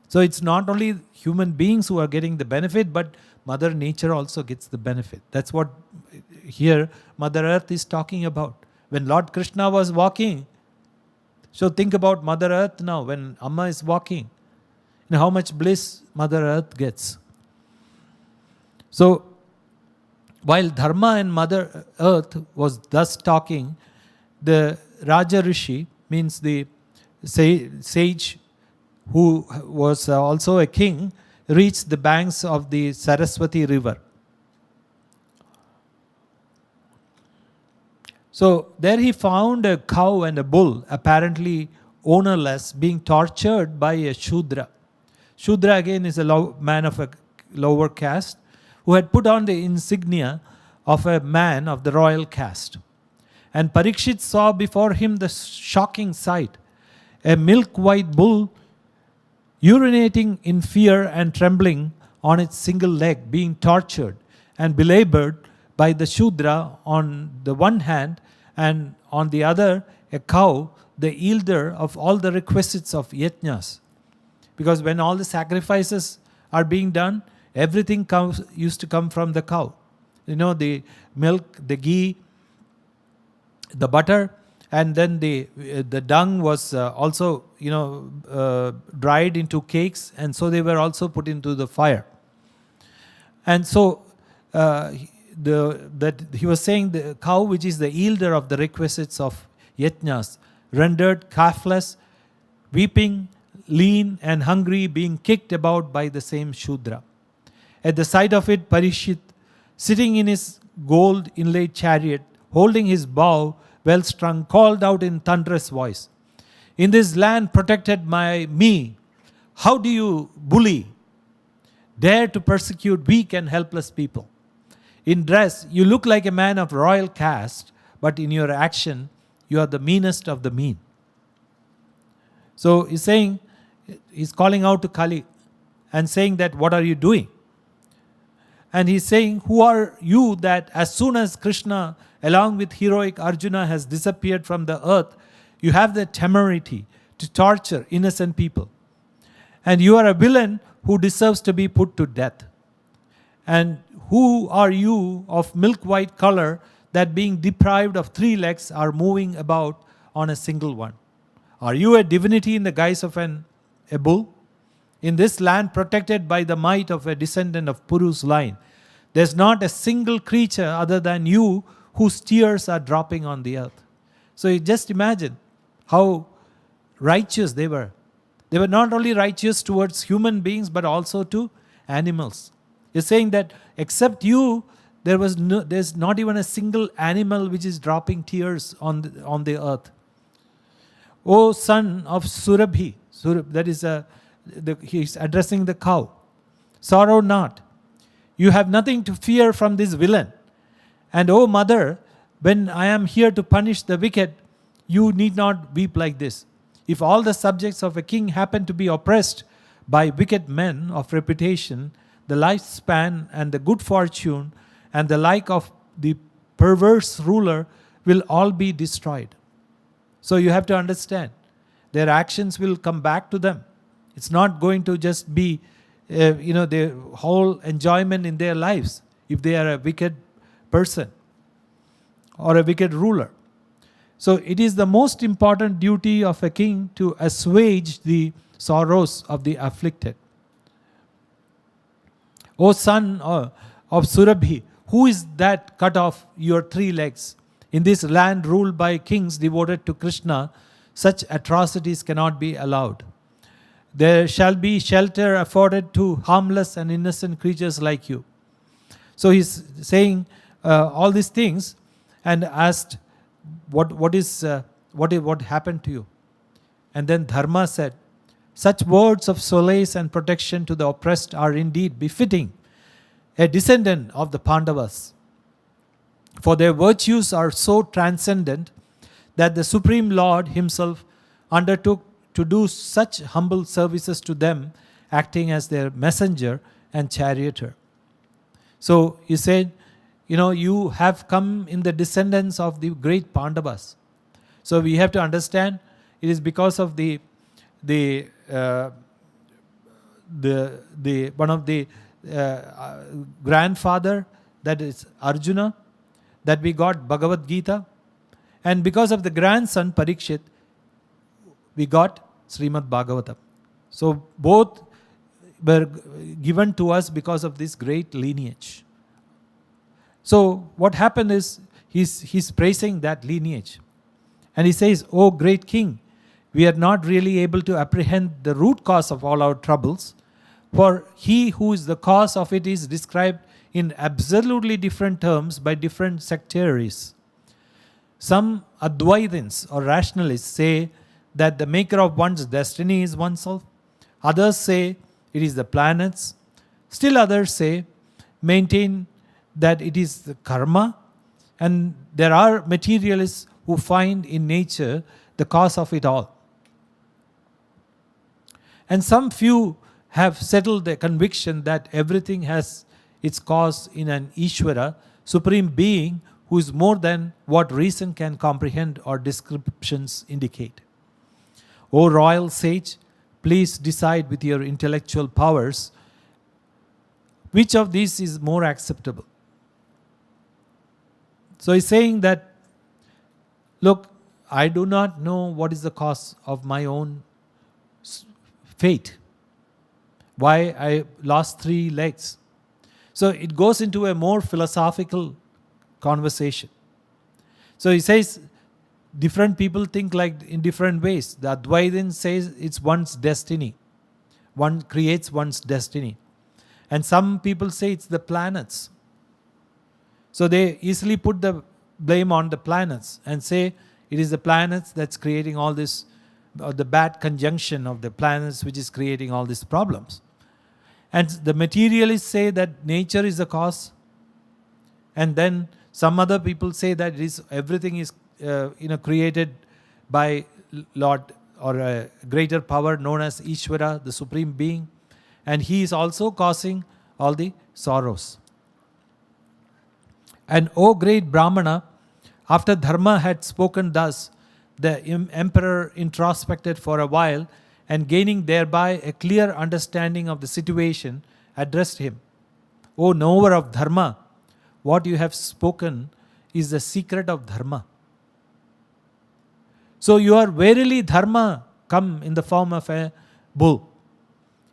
So it's not only human beings who are getting the benefit, but Mother Nature also gets the benefit. That's what here Mother Earth is talking about. When Lord Krishna was walking, so think about Mother Earth now, when Amma is walking, how much bliss Mother Earth gets. So while Dharma and Mother Earth was thus talking, the Raja Rishi, means the sage who was also a king, reached the banks of the Saraswati river. So there he found a cow and a bull, apparently ownerless, being tortured by a Shudra. Shudra again is a man of a lower caste who had put on the insignia of a man of the royal caste. And Parikshit saw before him the shocking sight, a milk-white bull urinating in fear and trembling on its single leg, being tortured and belabored by the Shudra on the one hand, and on the other, a cow, the yielder of all the requisites of yajnas. Because when all the sacrifices are being done, everything used to come from the cow. You know, the milk, the ghee, the butter, and then the dung was also, dried into cakes, and so they were also put into the fire. And so he was saying the cow, which is the yielder of the requisites of yajnas, rendered calfless, weeping, lean and hungry, being kicked about by the same Shudra. At the sight of it, Parikshit, sitting in his gold inlaid chariot, holding his bow well strung, called out in thunderous voice, "In this land protected by me, how do you bully, dare to persecute weak and helpless people? In dress, you look like a man of royal caste, but in your action, you are the meanest of the mean." So he's calling out to Kali and saying that, what are you doing? And he's saying, who are you that as soon as Krishna, along with heroic Arjuna, has disappeared from the earth, you have the temerity to torture innocent people? And you are a villain who deserves to be put to death. And who are you of milk-white color that, being deprived of 3 legs, are moving about on a single one? Are you a divinity in the guise of a bull? In this land protected by the might of a descendant of Puru's line, there's not a single creature other than you whose tears are dropping on the earth. So you just imagine how righteous they were. They were not only righteous towards human beings, but also to animals. You're saying that except you, there's not even a single animal which is dropping tears on the earth. O son of Surabhi, that is he's addressing the cow. Sorrow not. You have nothing to fear from this villain. And O mother, when I am here to punish the wicked, you need not weep like this. If all the subjects of a king happen to be oppressed by wicked men of reputation, the lifespan and the good fortune and the like of the perverse ruler will all be destroyed. So you have to understand, their actions will come back to them. It's not going to just be, their whole enjoyment in their lives if they are a wicked person or a wicked ruler. So it is the most important duty of a king to assuage the sorrows of the afflicted. O son of Surabhi, who is that cut off your 3 legs? In this land ruled by kings devoted to Krishna, such atrocities cannot be allowed. There shall be shelter afforded to harmless and innocent creatures like you. So he's saying all these things and asked, what happened to you? And then Dharma said, such words of solace and protection to the oppressed are indeed befitting a descendant of the Pandavas. For their virtues are so transcendent that the Supreme Lord himself undertook to do such humble services to them, acting as their messenger and charioteer. So he said, you have come in the descendants of the great Pandavas. So we have to understand it is because of the one of the grandfather, that is Arjuna, that we got Bhagavad Gita, and because of the grandson Parikshit, we got Srimad Bhagavatam. So both were given to us because of this great lineage. So what happened is he's praising that lineage, and he says, "O great king, we are not really able to apprehend the root cause of all our troubles, for he who is the cause of it is described in absolutely different terms by different sectaries. Some Advaitins or rationalists say that the maker of one's destiny is oneself. Others say it is the planets. Still others maintain that it is the karma. And there are materialists who find in nature the cause of it all. And some few have settled the conviction that everything has its cause in an Ishvara, supreme being, who is more than what reason can comprehend or descriptions indicate. O royal sage, please decide with your intellectual powers which of these is more acceptable. So he's saying that, look, I do not know what is the cause of my own fate, why I lost 3 legs. So it goes into a more philosophical conversation. So he says different people think like in different ways. The Advaitin says it's one's destiny. One creates one's destiny. And some people say it's the planets. So they easily put the blame on the planets and say it is the planets that's creating all this, or the bad conjunction of the planets which is creating all these problems. And the materialists say that nature is the cause. And then some other people say that everything is created by Lord or a greater power known as Ishvara, the supreme being. And he is also causing all the sorrows. And O great Brahmana, after Dharma had spoken thus, the emperor introspected for a while, and gaining thereby a clear understanding of the situation, addressed him. O knower of Dharma, what you have spoken is the secret of Dharma. So you are verily Dharma come in the form of a bull.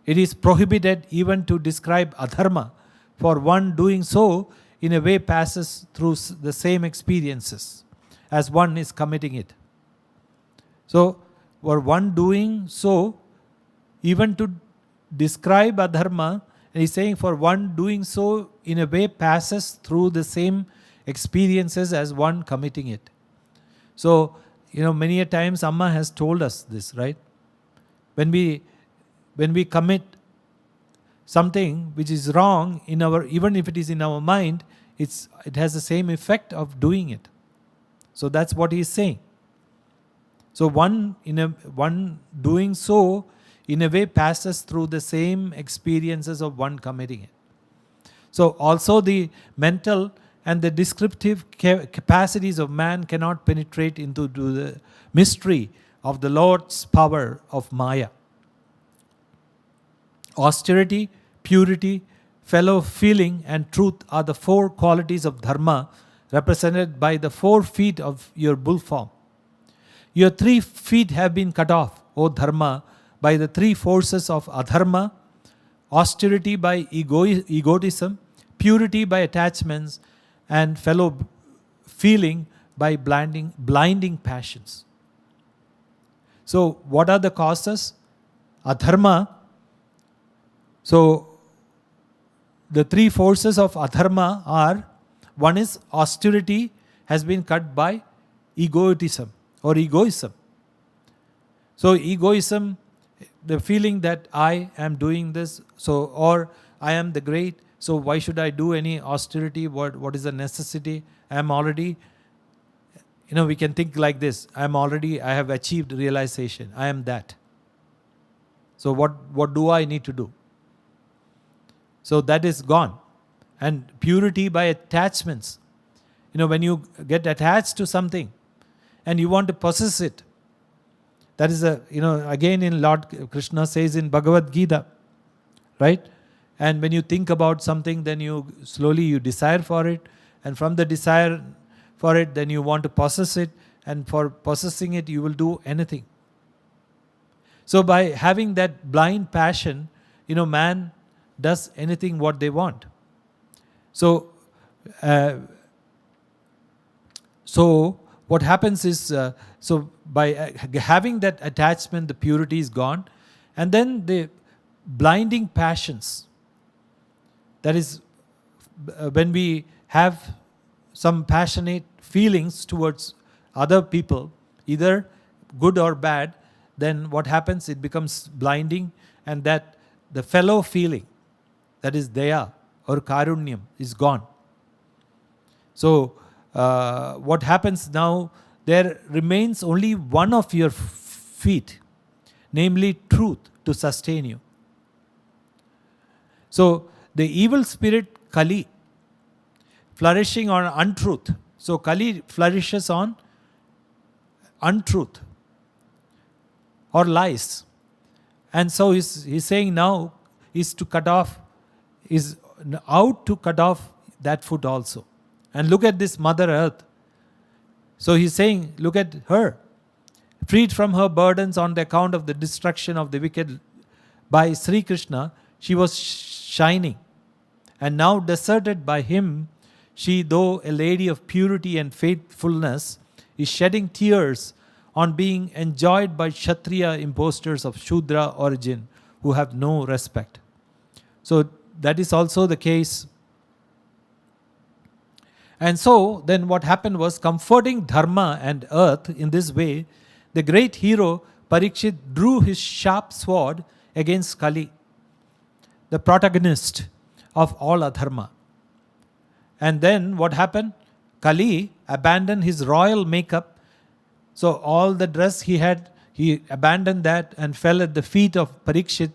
It is prohibited even to describe adharma, for one doing so in a way passes through the same experiences as one is committing it. So for one doing so, even to describe adharma, and he's saying for one doing so in a way passes through the same experiences as one committing it. So, many a times Amma has told us this, right? When we commit something which is wrong even if it is in our mind, it has the same effect of doing it. So that's what he is saying. So one doing so in a way passes through the same experiences of one committing it. So also the mental and the descriptive capacities of man cannot penetrate into the mystery of the Lord's power of Maya. Austerity, purity, fellow feeling and truth are the 4 qualities of Dharma represented by the 4 feet of your bull form. Your 3 feet have been cut off, O Dharma, by the 3 forces of adharma, austerity by egotism, purity by attachments, and fellow feeling by blinding passions. So what are the causes? Adharma. So the 3 forces of adharma are, one is austerity has been cut by egotism or egoism. So egoism, the feeling that I am doing this, or I am the great, so why should I do any austerity? What is the necessity? I am already, we can think like this. I have achieved realization. I am that. So what do I need to do? So that is gone. And purity by attachments. When you get attached to something and you want to possess it, that is again in Lord Krishna says in Bhagavad Gita, right? And when you think about something, then you slowly desire for it. And from the desire for it, then you want to possess it. And for possessing it, you will do anything. So by having that blind passion, man does anything what they want. So what happens is, by having that attachment, the purity is gone. And then the blinding passions, that is when we have some passionate feelings towards other people, either good or bad, then what happens? It becomes blinding, and that the fellow feeling, that is daya or karunyam, is gone. So what happens now? There remains only one of your feet, namely truth, to sustain you. So the evil spirit Kali, flourishing on untruth. So Kali flourishes on untruth or lies. And so he's saying now is to cut off, is out to cut off that foot also. And look at this Mother Earth. So he's saying, look at her, freed from her burdens on the account of the destruction of the wicked by Sri Krishna, she was shining. And now deserted by him, she, though a lady of purity and faithfulness, is shedding tears on being enjoyed by Kshatriya impostors of Shudra origin who have no respect. So that is also the case. And so then what happened was, comforting Dharma and earth in this way, the great hero Parikshit drew his sharp sword against Kali, the protagonist of all adharma. And then what happened? Kali abandoned his royal makeup. So all the dress he had, he abandoned that and fell at the feet of Parikshit,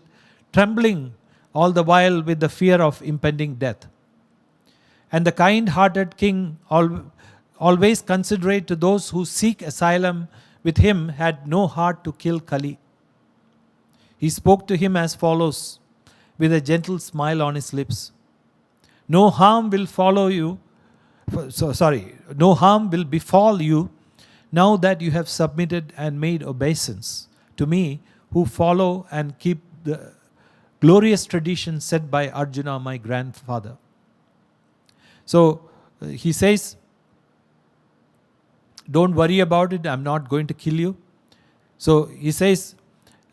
trembling all the while with the fear of impending death. And the kind-hearted king, always considerate to those who seek asylum with him, had no heart to kill Kali. He spoke to him as follows, with a gentle smile on his lips. No harm will no harm will befall you now that you have submitted and made obeisance to me, who follow and keep the glorious tradition set by Arjuna, my grandfather. So he says, don't worry about it, I'm not going to kill you. So he says,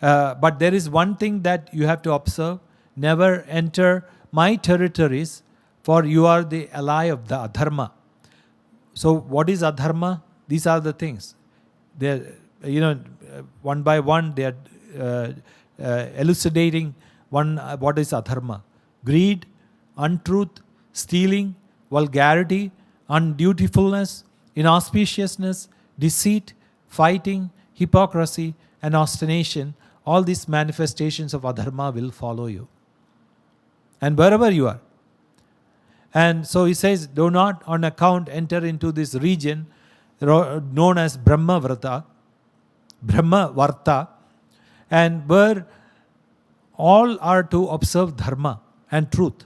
but there is one thing that you have to observe. Never enter my territories, for you are the ally of the adharma. So what is adharma? These are the things. They're, one by one, they are elucidating what is adharma. Greed, untruth, stealing, vulgarity, undutifulness, inauspiciousness, deceit, fighting, hypocrisy, and obstination. All these manifestations of adharma will follow you. And wherever you are. And so he says, do not on account enter into this region known as Brahma Varta, and where all are to observe dharma and truth.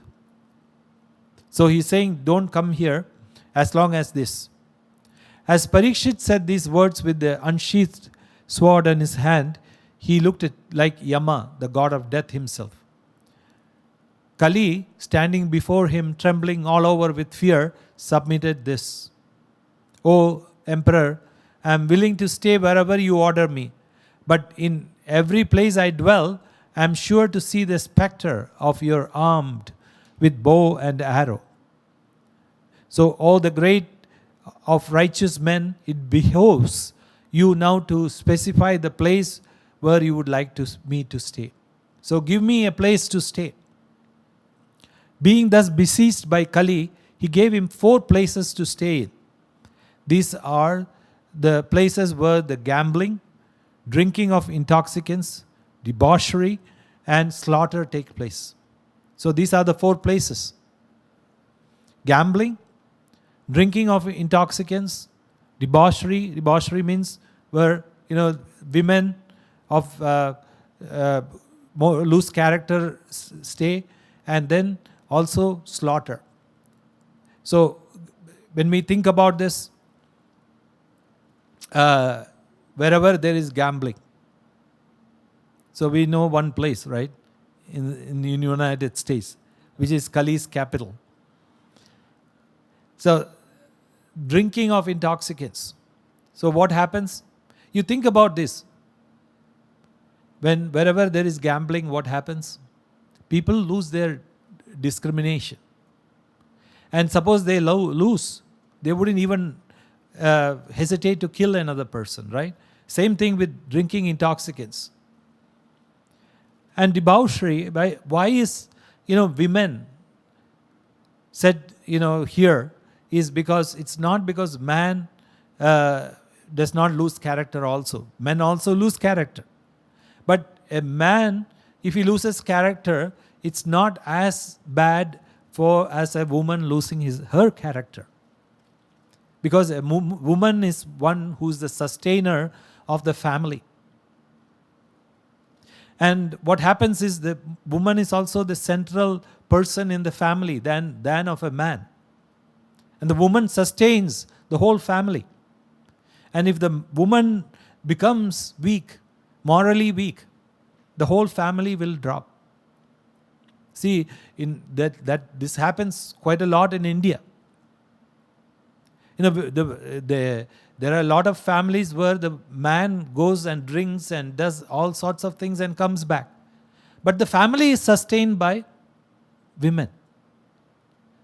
So he's saying, don't come here as long as this. As Parikshit said these words with the unsheathed sword in his hand, he looked like Yama, the god of death himself. Kali, standing before him, trembling all over with fear, submitted this. O Emperor, I am willing to stay wherever you order me, but in every place I dwell, I am sure to see the spectre of your armed with bow and arrow. So, O the great of righteous men, it behoves you now to specify the place where you would like me to stay. So give me a place to stay. Being thus besieged by Kali, he gave him 4 places to stay in. These are the places where the gambling, drinking of intoxicants, debauchery, and slaughter take place. So these are the 4 places. Gambling, drinking of intoxicants, debauchery. Debauchery means where women of more loose character stay, and then also slaughter. So when we think about this, wherever there is gambling, so we know one place, right, in the United States, which is Kali's capital. So drinking of intoxicants. So what happens? You think about this. Wherever there is gambling, what happens? People lose their discrimination. And suppose they lose, they wouldn't even hesitate to kill another person, right? Same thing with drinking intoxicants. And debauchery, why is, women said, here, is because it's not because man does not lose character also. Men also lose character. But a man, if he loses character, it's not as bad as a woman losing her character. Because a woman is one who's the sustainer of the family. And what happens is the woman is also the central person in the family than of a man. And the woman sustains the whole family. And if the woman becomes weak, morally weak, the whole family will drop. See, this happens quite a lot in India. There are a lot of families where the man goes and drinks and does all sorts of things and comes back. But the family is sustained by women.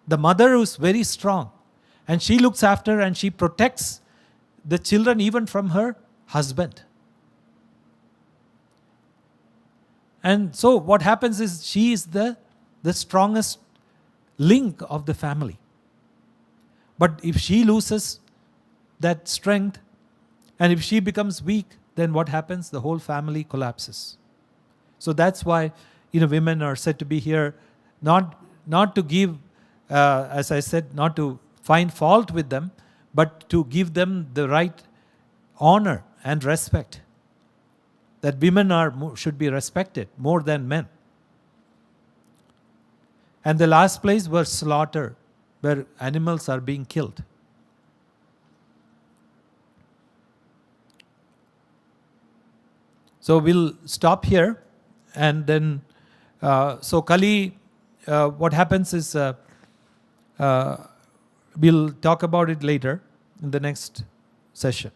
The mother is very strong. And she looks after and she protects the children even from her husband. And so what happens is she is the strongest link of the family. But if she loses that strength and if she becomes weak, then what happens? The whole family collapses. So that's why women are said to be here not to give, as I said, not to find fault with them, but to give them the right honor and respect. That women should be respected more than men. And the last place was slaughter, where animals are being killed. So we'll stop here, and then so Kali, what happens is we'll talk about it later in the next session.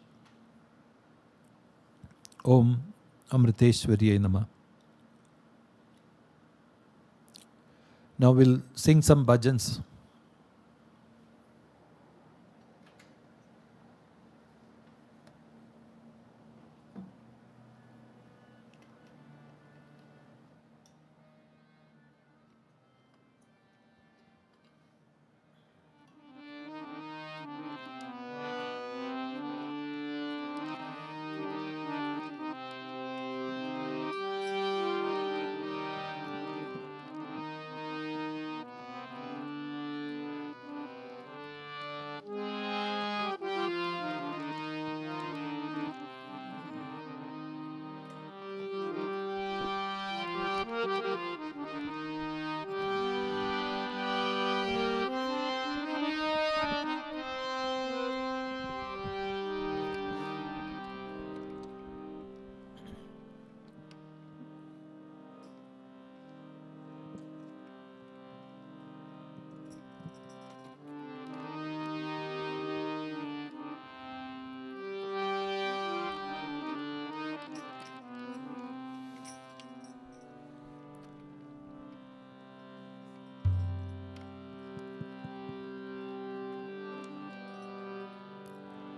Om Amriteshwariyai Namah. Now we'll sing some bhajans.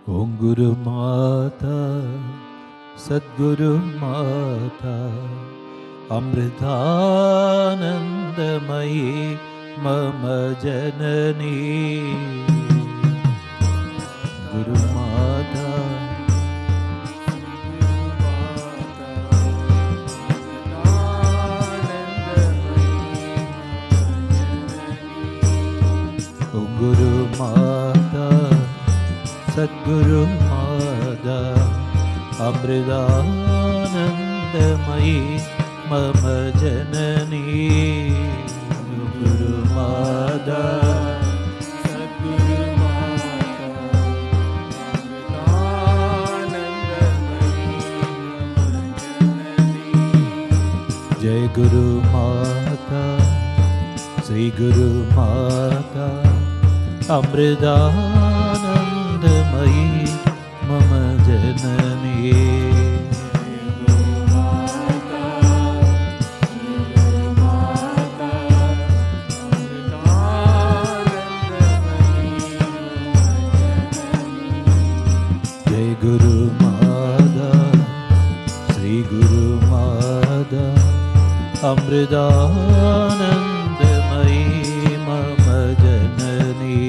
Om Guru Mata, Sadguru Mata, Amritanandamayi Mama Janani. Guru Mata, Om Guru Mata, Sadguru Mata, Amritanandamayi Mama Janani. Guru Mata, Sadguru Mata, Amritanandamayi Mama Janani. Jai Guru Mata, Sri Guru Mata, Amritanandamayi Mama Janani. अमृतानन्दमयी मम जननी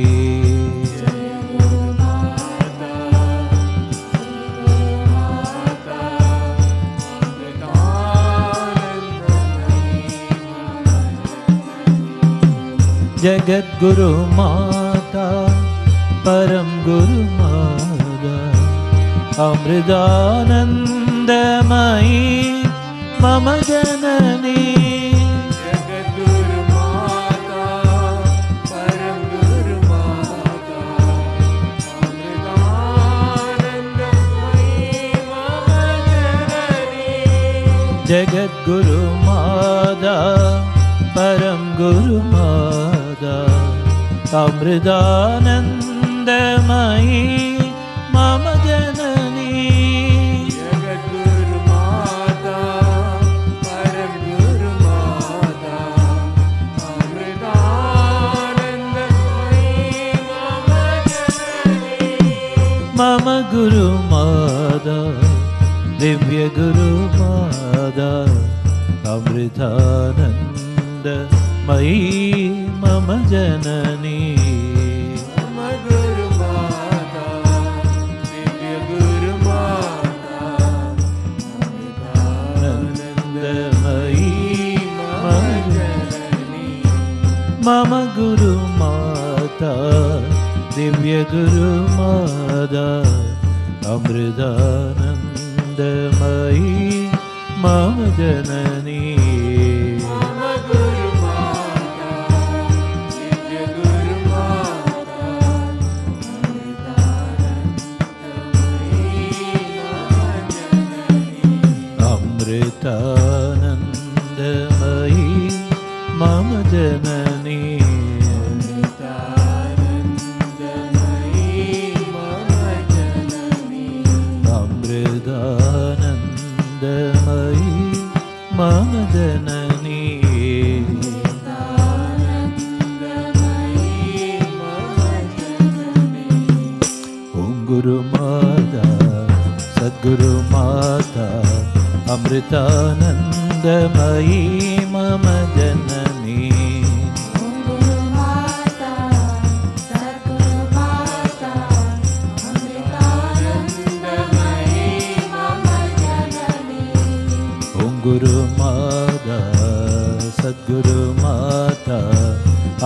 जगद्गुरु माता परम गुरु माता अमृतानन्दमयी मम जननी जगद्गुरु माता परम गुरु माता अमृतानन्दमयी मम जननी जगद्गुरु माता परम गुरु माता अमृतानन्दमयी मम जननी जगद्गुरु माता परम गुरु माता अमृतानन्दमयी मम जननी मम गुरु माता दिव्य गुरु माता अमृतानन्दमयी मम जननी मम गुरु माता दिव्य गुरु माता अमृतानन्दमयी मम जननी मम गुरु माता दिव्य गुरु माता अमृतानन्दमयी मम जननी मम गुरु माता दिव्य गुरु माता अमृतानन्दमयी मम जननी अमृतानन्दमयी मम जननी अमृतानन्दमयी मम जननी अमृतानन्दमयी मम जननी ओम गुरु माता सद्गुरु माता अमृतानन्दमयी मम जननी गुरु माता सद्गुरु माता अमृतानन्दमयी मम जननी ओम गुरु माता सद्गुरु माता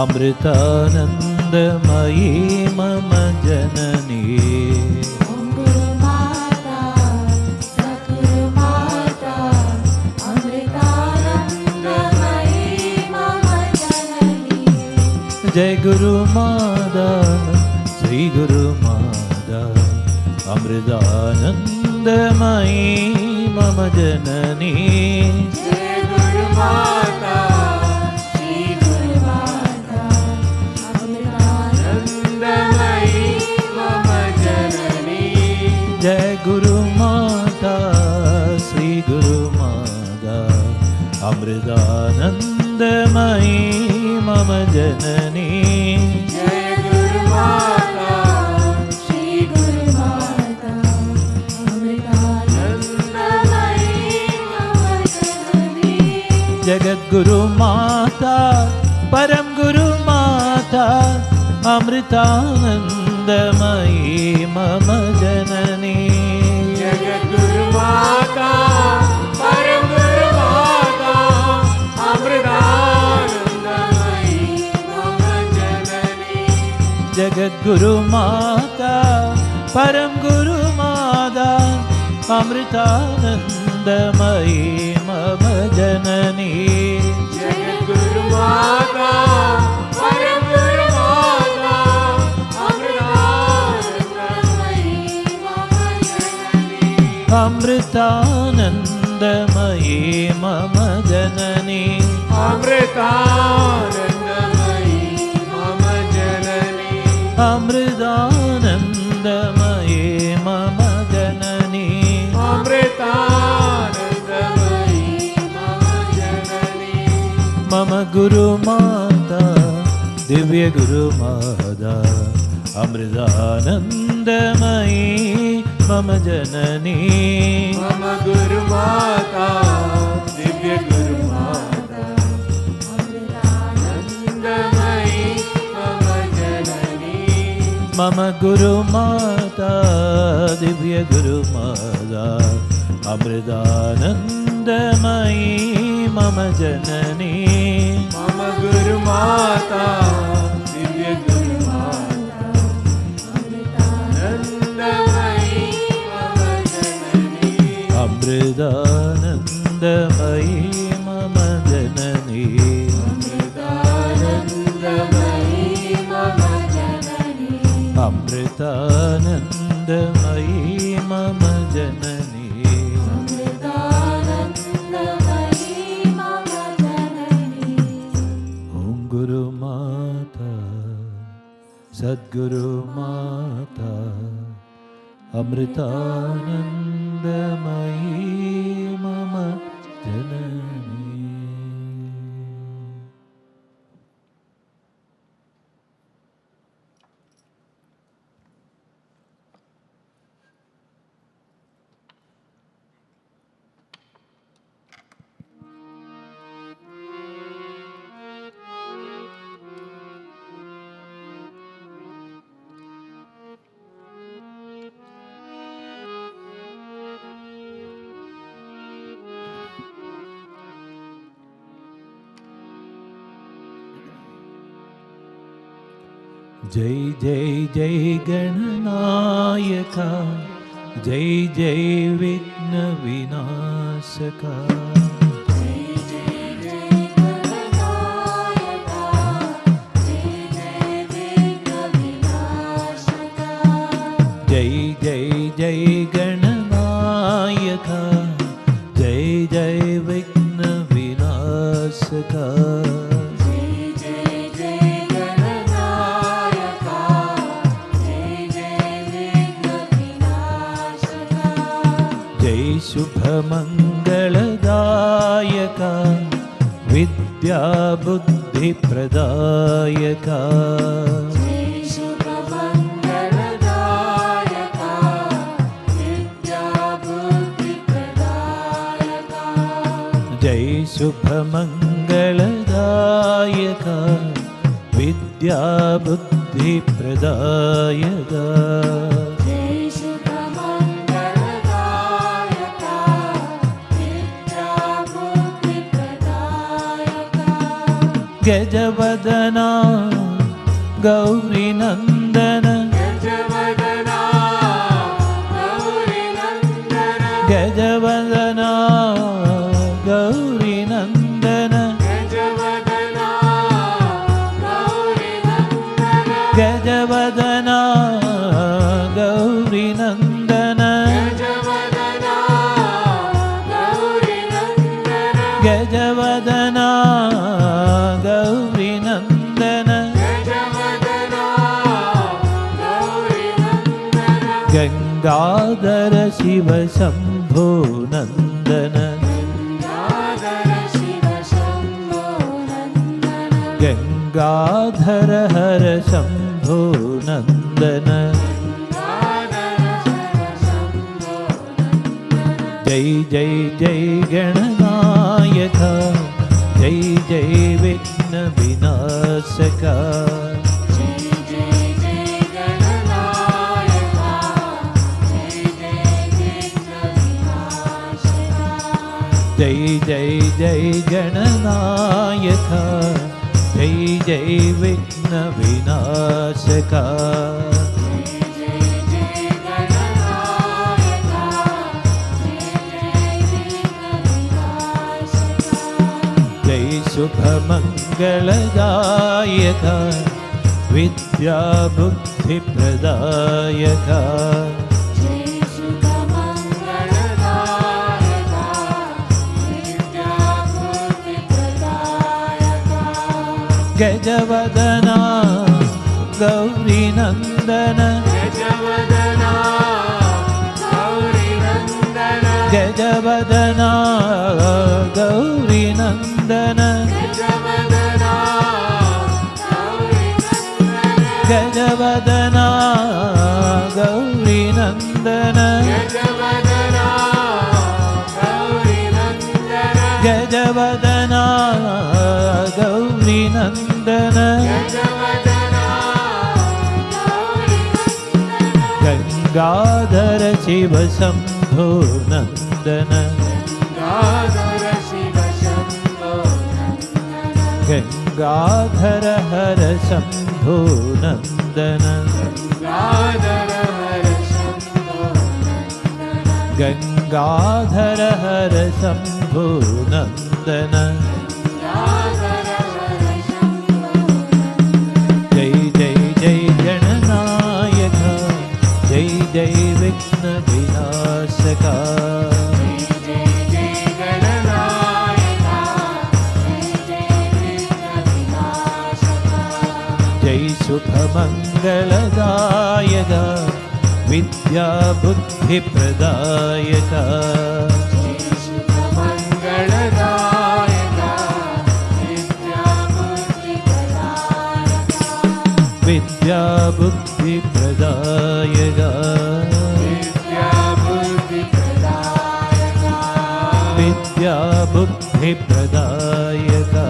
अमृतानन्दमयी मम जननी गुरु माता सद्गुरु माता अमृतानन्दमयी मम जननी जय गुरु माता श्री गुरु माता अमृतानन्दमयी मम जननी जय गुरु माता श्री गुरु माता अमृतानन्दमयी मम जननी जय गुरु माता श्री गुरु माता अमृतानन्दमयी मम जननी जय गुरु माता श्री गुरु माता अमृतानन्दमयी मम जननी जगद्गुरु माता परम गुरु माता अमृतानन्दमयी मम जननी जगद्गुरु माता परम गुरु माता अमृतानन्दमयी मम जननी जगद्गुरु माता परम गुरु माता अमृतानन्दमयी मम जननी जगद्गुरु माता परम गुरु माता अमृतानन्दमयी मम जननी अमृतानन्दमयी मम जननी अमृतानन्दमयी मम जननी अमृतानन्दमयी मम जननी अमृतानन्दमयी मम जननी मम गुरु माता दिव्य गुरु माता अमृतानन्दमयी मम जननी मम गुरु माता दिव्य गुरु माता मम गुरुमाता दिव्य गुरुमाता अमृतानन्दमयी मम जननी मम गुरुमाता दिव्य गुरुमाता अमृतानन्दमयी मम जननी अमृतानन्दमयी मम जननी अमृतानन्दमयी मम जननी अमृतानन्दमयी मम जननी अमृतानन्दमयी मम जननी ॐ गुरुमाता सद्गुरुमाता अमृतानन्दमयी मम जननी। जय जय जय गणनायका जय जय विघ्न विनाशका जय जय जय गणनायका जय जय विघ्न विनाशका जय जय जय गणनायका जय जय विघ्न विनाशका शुभमङ्गलदायका विद्या बुद्धिप्रदायका जय शुभमङ्गलदायका विद्या बुद्धिप्रदायका जय शुभमङ्गलदायका विद्या बुद्धिप्रदायका गजवदना गौरीनन्दन गजवदना गौरीनन्दन गजवदना गौरीनन्दन गजवदना गौरीनन्दन गजवदना गौरीनन्दन गजवदना गौरीनन्दन गजवदना गौरीनन्दन गजवदना गौरीनन्दन गङ्गाधर शिव शम्भो नन्दन गङ्गाधर शिव शम्भो नन्दन गङ्गाधर हर शम्भो नन्दन जय जय जय गणनायका जय जय विघ्न विनाशका जय जय जय गणनायका जय जय विघ्न विनाशका जय जय जय गणनायका जय जय विघ्न विनाशका जय शुभमङ्गलदायका विद्या बुद्धिप्रदायका जय शुभमङ्गलदायका विद्या बुद्धिप्रदायका गजवदना गौरीनन्दन गजवदना गौरीनन्दन गजवदना गौरीनन्दन गजवदना गजवदना गौरीनन्दन गजवदना गौरीनन्दन गजवदना गौरीनन्दन शिव शम्भो नन्दन गङ्गाधर शिव शम्भो नन्दन गङ्गाधर हर शम्भो नन्दन गङ्गाधर हर शम्भो नन्दन गङ्गाधर हर शम्भो नन्दन गङ्गाधर हर शम्भो जय जय जय गणनायक जय जय विघ्न विनाशका जय जय जय गणनायका जय जय विघ्न विनाशका जय शुभमङ्गलदायक विद्या बुद्धिप्रदायका जय शुभमङ्गलदायका विद्या बुद्धिप्रदायका विद्या बुद्धिप्रदायका विद्या बुद्धिप्रदायका विद्या बुद्धिप्रदायका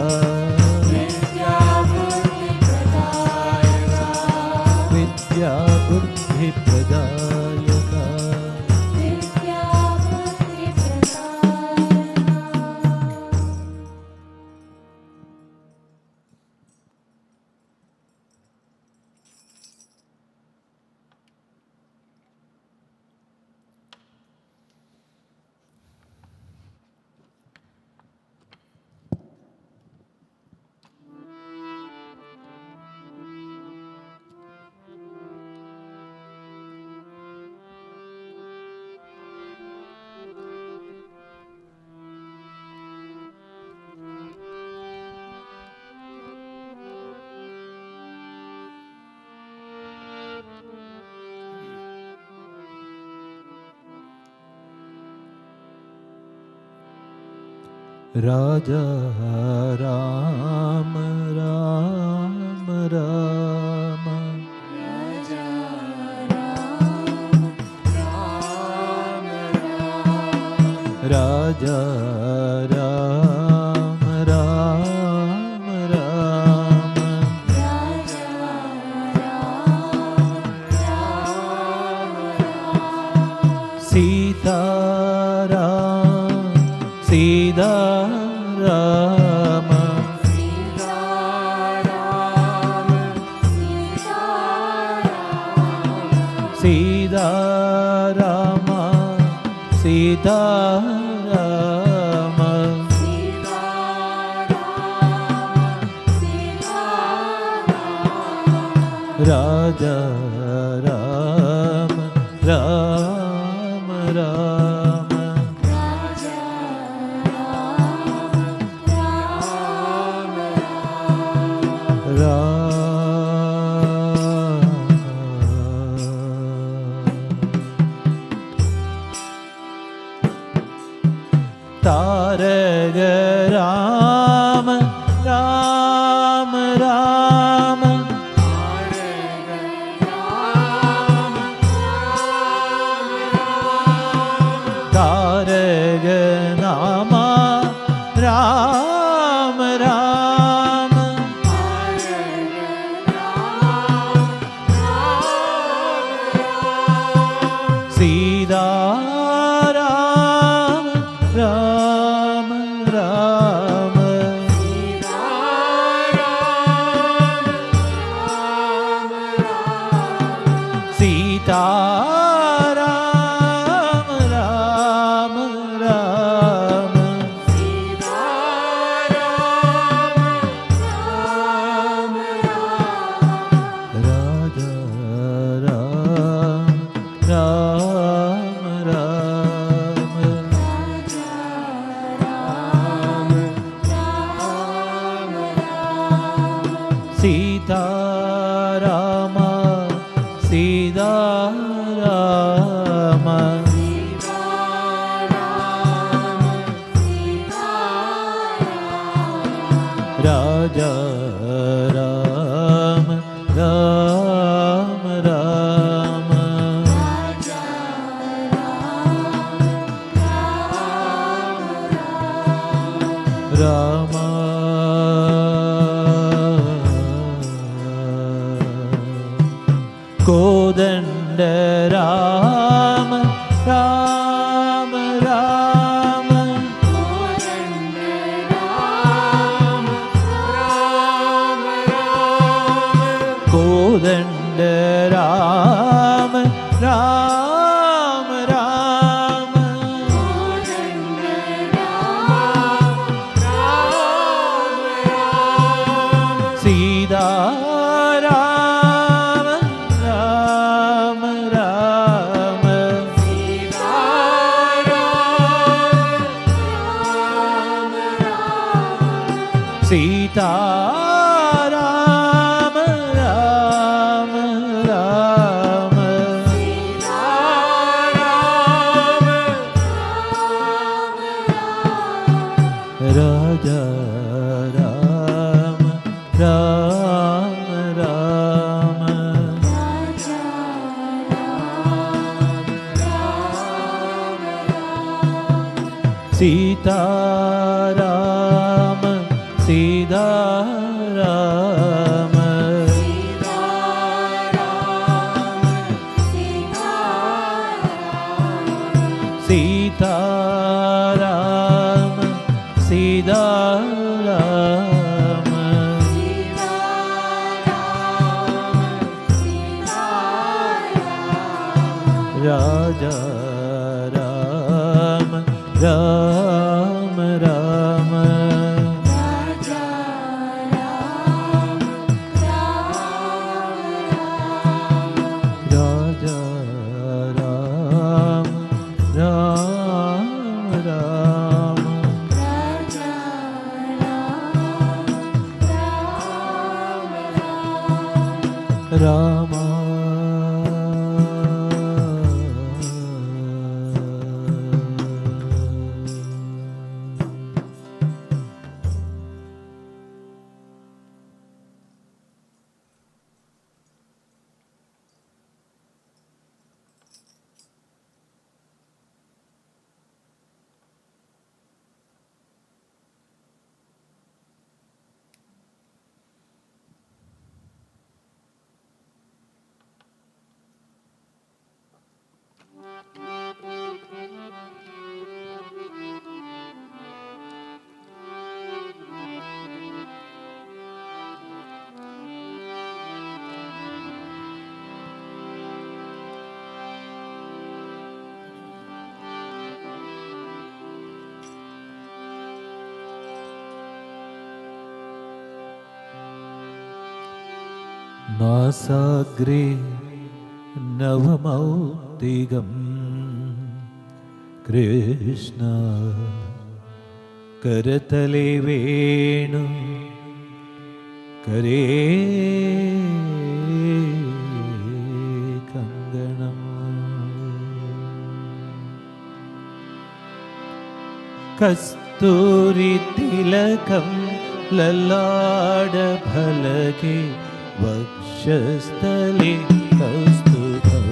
विद्या बुद्धिप्रदायका विद्या बुद्धिप्रदायका विद्या बुद्धिप्रदायका राजा राम राम राम राजा राम राम राम राजा राम राम राम राजा राम राम राम सीता राम सीता राम सीता राम सीता राम सीता राम सीता राम सीता राम सीता राम राजा राम राम राम राजा राम राम तारक राम राम राम तारक नाम Ram Ram Sita Ram Ram Ram Sita Ram Ram Ram Sita Rama Rama Rama Raja Rama Rama Rama Sita Rama Sita Rama Sita Rama Sita Rama Raja Rama Rama Rama Raja Rama Rama Rama Rama നാസാഗ്രേ നവമൗക്തികം Krishna കരതലേ Venu കരേ കങ്കണം കസ്തൂരി തിലകം ലലാട ഫലകേ വക്ഷസ്ഥലേ കൗസ്തുഭം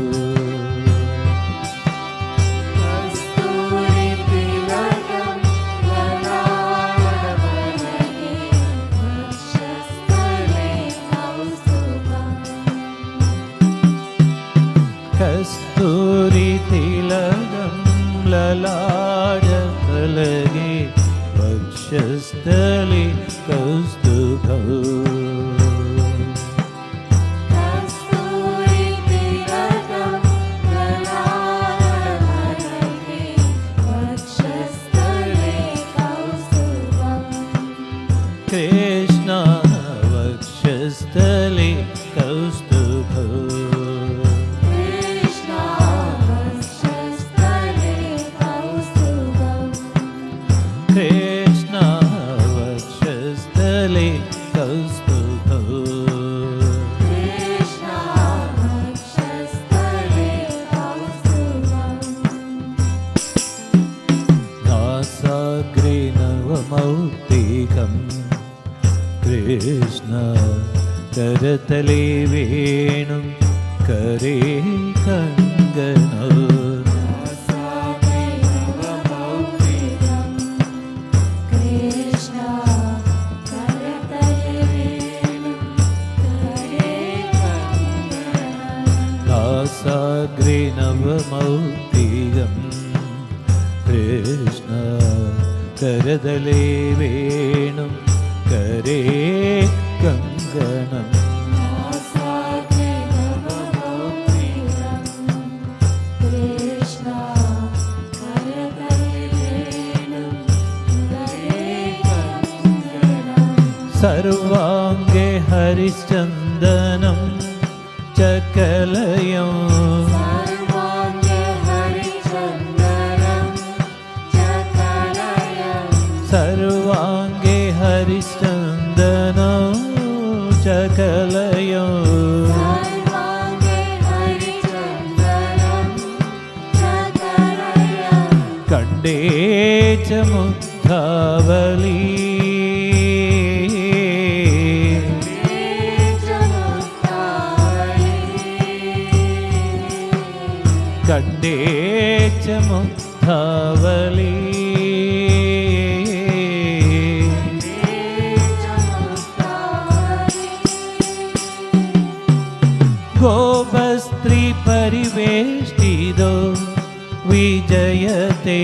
കസ്തൂരി തിലകം ലലാട ഫലകേ വക്ഷസ്ഥലേ കൗസ്തുഭം കൃഷ്ണ വക്ഷസ്ഥലേ കൗസ്തുഭം കൃഷ്ണ വക്ഷസ്ഥലേ കൗസ്തുഭം നാസാഗ്രേ നവമൗക്തികം കൃഷ്ണ കരതലേ വേണു കരേ കങ്കണം നാസാഗ്രേ നവമൗക്തികം കൃഷ്ണ കരതലേ വേണു കരേ കങ്കണം സർവാംഗേ ഹരിചന്ദനം ചകലയം സർവാംഗേ ഹരിചന്ദനം चकलयं सर्वाङ्गे हरिचन्दनं चकलयं कंडे च मुग्धावली कंडे च मुग्धावली गोपस्त्री परिवेष्टितो विजयते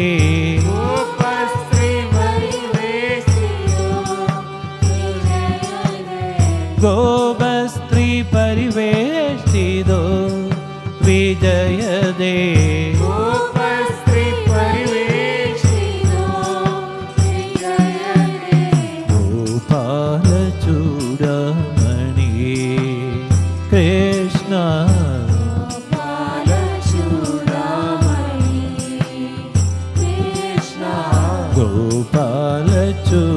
गोपस्त्री परिवेष्टितो विजयते गोपालचूडामणि कृष्ण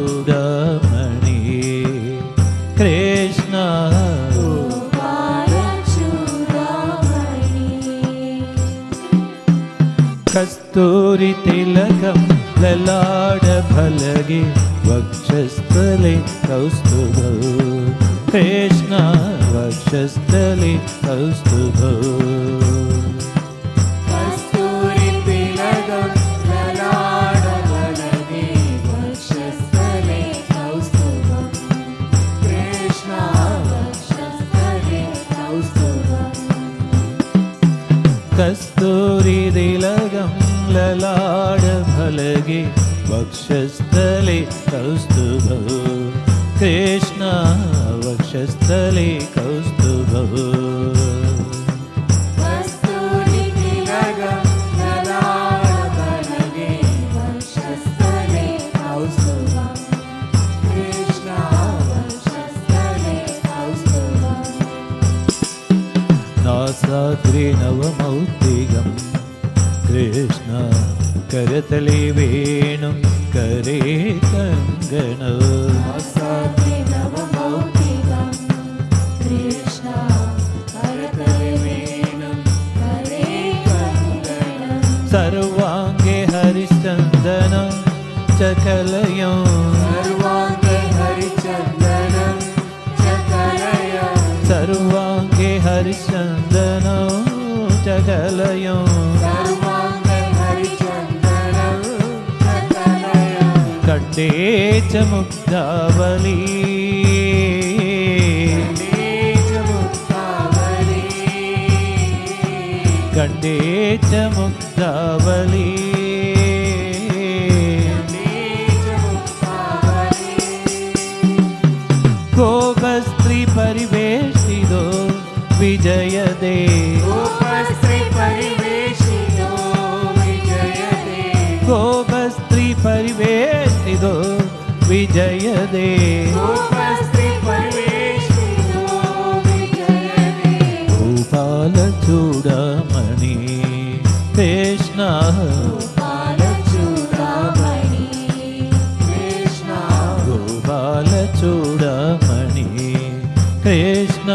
गोपालचूडामणि कृष्ण कस्तूरी तिलकं ललाटफलगे वक्षस्थले कौस्तुभो कृष्ण वक्षस्थले कौस्तुभो कस्तूरी तिलकं ललाटफलगे वक्षस्थले कौस्तुभं कृष्ण वक्षस्थले कौस्तुभम् कस्तूरी तिलकं ललाटफलगे वक्षस्थले कौस्तुभो कृष्ण वक्षस्थले कौस्तुभो कस्तूरी तिलकं ललाटफलगे वक्षस्थले कौस्तुभं कृष्ण वक्षस्थले कौस्तुभम् नासाग्रे नवमौक्तिकं कृष्ण करतले वेणुं करे कङ्गणं नवमौक्तिकं कृष्ण करतले वेणुं करे कङ्गणं सर्वाङ्गे हरिचन्दनं चकलयं सर्वाङ्गे हरिचन्दनं चकलयं सर्वाङ्गे हरिचन्दनं चकलयं सर्वाङ्गे हरिचन्दनं चकलयं कंडे च मुग्धावली कंडे च मुग्धावली गोपस्त्री परिवेष्टितो विजयते गोपस्त्री परिवेशितो विजयते गोपस्त्री परिवेष्टितो विजयते गोपस्त्री परिवेशितो विजयते गोपालचूडामणि कृष्ण गोपालचूडामणि कृष्ण गोपालचूडामणि कृष्ण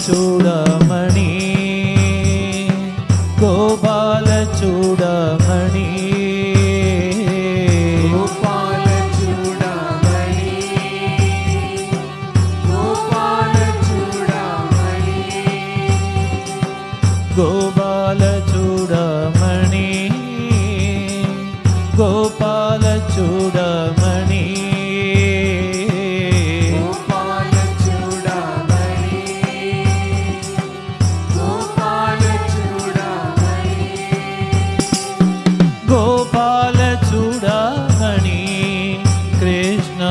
गोपालचूडामणि गोपालचूडामणि गोपालचूडामणि गोपालचूडामणि गोपालचूडामणि कृष्ण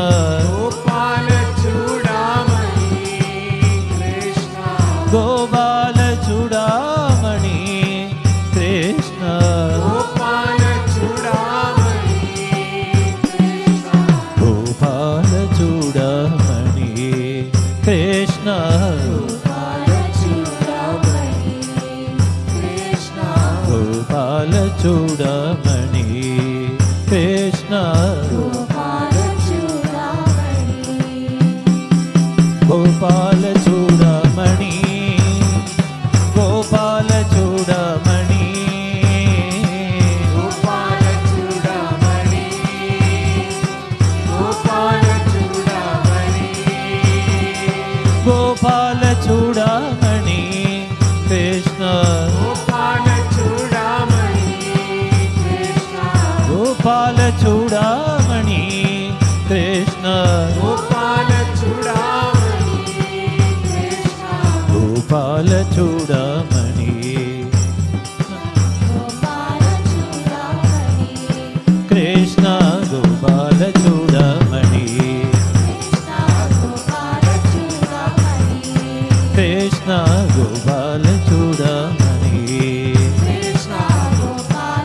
गोपालचूडामणि कृष्ण गोपालचूडामणि कृष्ण गोपालचूडामणि कृष्ण గోపాల చూడమణి కృష్ణ గోపాల చూడమణి కృష్ణ గోపాల చూడమణి కృష్ణ గోపాల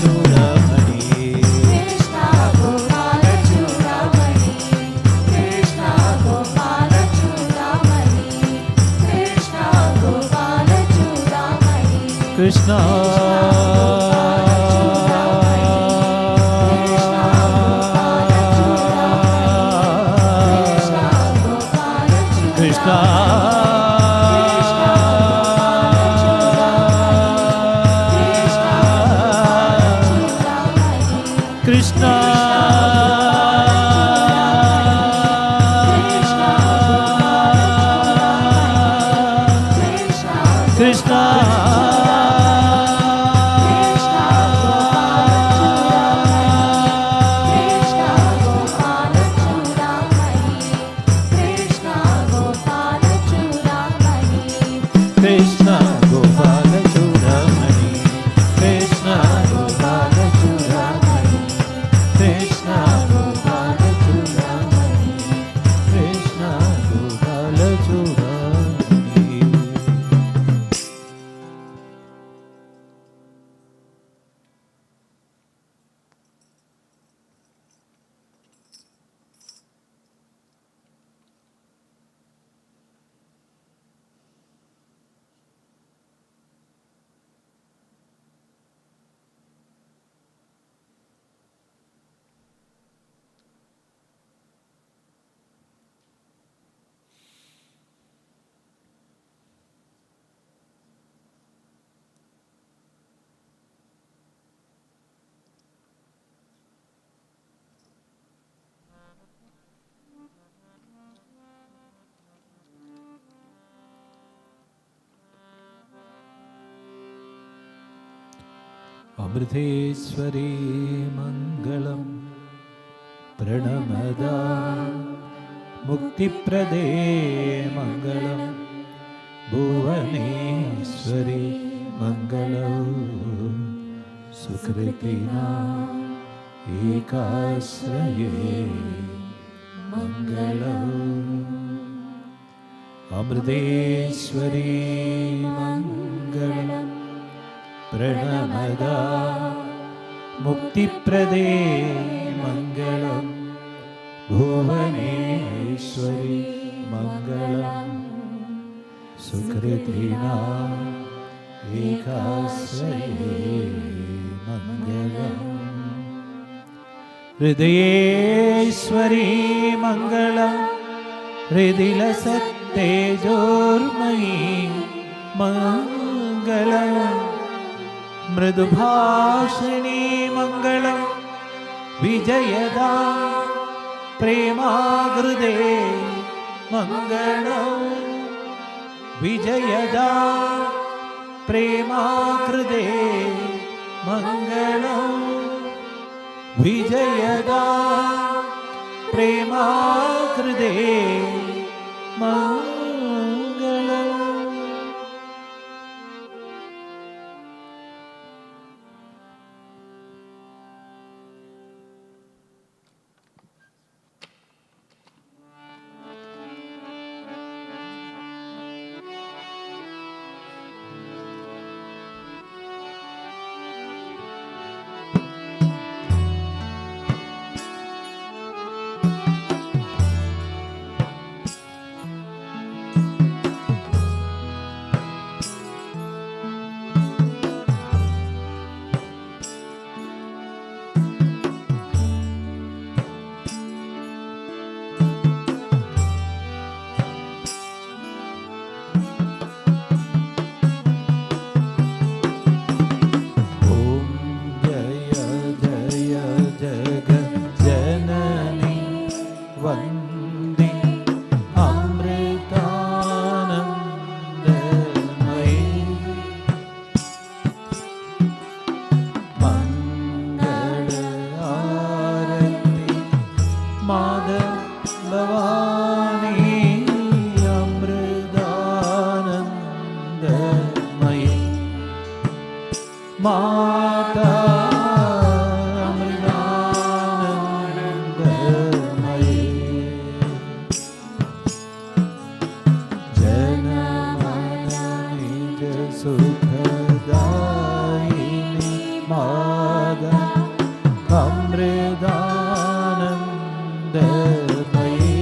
చూడమణి కృష్ణ కృష్ణ కృష్ణ కృష్ణ కృష్ణ గోపాల చూడమణి కృష్ణ గోపాల చూడమణి కృష్ణ గోపాల చూడమణి కృష్ణ గోపాల చూడమణి. अमृतेश्वरी मङ्गलं प्रणमदा मुक्तिप्रदे मङ्गलं भुवनेश्वरी मङ्गलं सुकृतिना एकाश्रये मङ्गलम् अमृतेश्वरी मङ्गलं प्रणमदा मुक्तिप्रदे मङ्गलं भुवनेश्वरी मङ्गलं सुकृतिना एकाश्रये मङ्गलम् हृदयेश्वरी मङ्गलं हृदिलसत्तेजोर्मयी मङ्गलम् मृदुभाषिणी मङ्गलं विजयदा प्रेमागृदे मङ्गलं विजयदा प्रेमागृदे मङ्गलं विजयदा प्रेमागृदे मङ्गलम्. सुखदायिनी माता अमृतानन्दमयी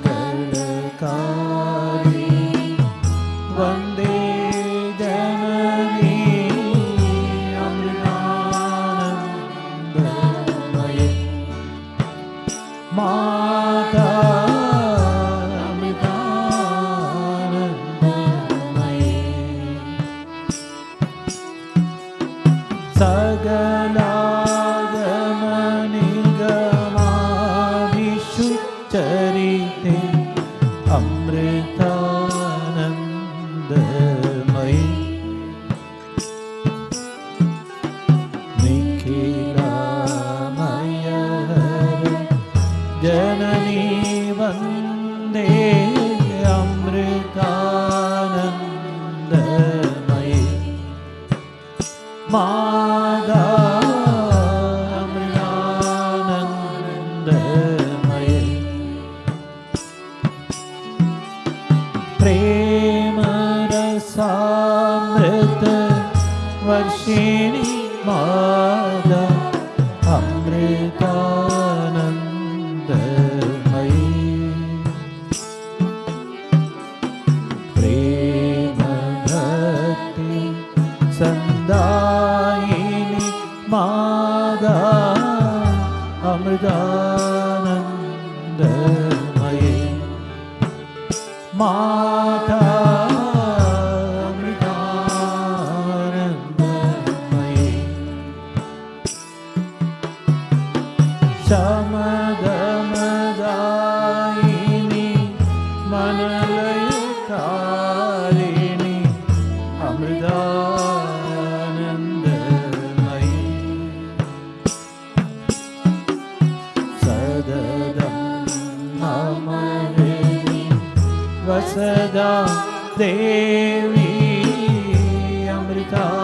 मंगलकारी वन्दे जननी अमृतानन्दमयी माता चरिते अमृतानन्दमयी निखिलामय जननी वन्दे अमृतानन्दमयी माता प्रेमरसामृत वर्षिणी माता अमृतानन्दमयी प्रेमभक्ति संदायिनी माता अमृतानन्दमयी माता अमृतानन्दमयी शमदमदायिनी मनलयकारिणी अमृतानन्दमयी सददं अमृति वसदा देवी अमृतानन्दमयी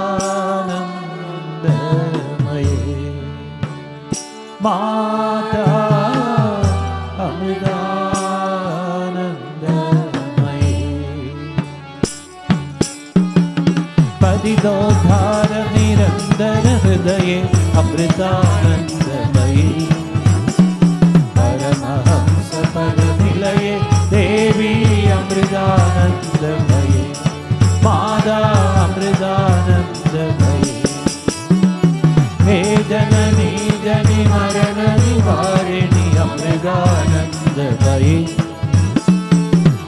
माता अमृतानन्दमयी पतितोद्धार निरन्तर हृदये अमृतानन्दमयी परमहंस परनिलये देवी अमृतानन्दमयी माता अमृतानन्दमयी हे जननी जनि मरण निवारिणी अमृतानन्दमयी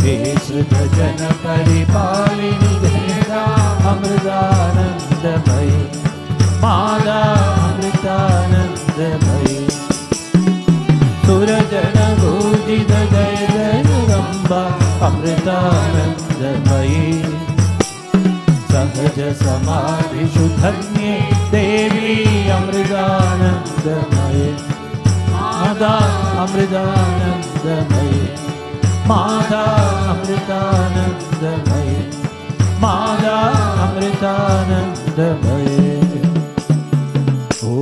हे श्रुतजन परिपालिनी देवा अमृतानन्दमयी माता अमृतानन्दमयी सुरजन भूजित जय जगदम्बा अमृतानन्दमयी सहज समाधिषु धन्ये देवी अमृतानन्दमयी माता अमृतानन्दमयी माता अमृतानन्दमयी माता अमृतानन्दमयी ॐ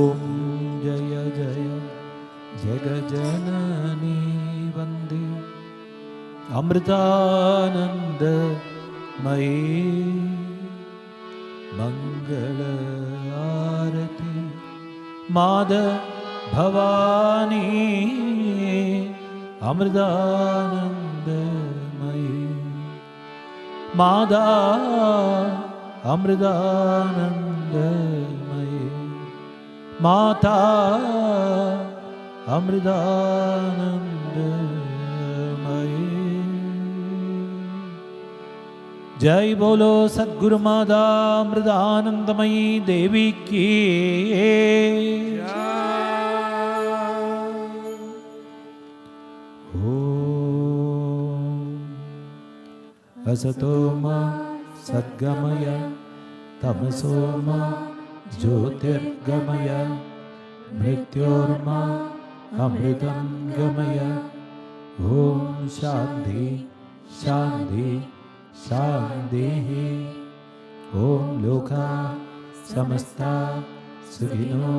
जय जय जगजननी वन्दे अमृतानन्दमयी मंगल आरती माता भवानी अमृतानन्दमयी माता अमृतानन्दमयी माता अमृतानन्दमयी जय बोलो सद्गुरु माता अमृतानंदमयी देवी की असतो मा सद्गमय तमसो मा ज्योतिर्गमय मृत्योर्मा अमृतं गमय। ओम शांति शांति शांति। ओम लोका समस्ता सुखिनो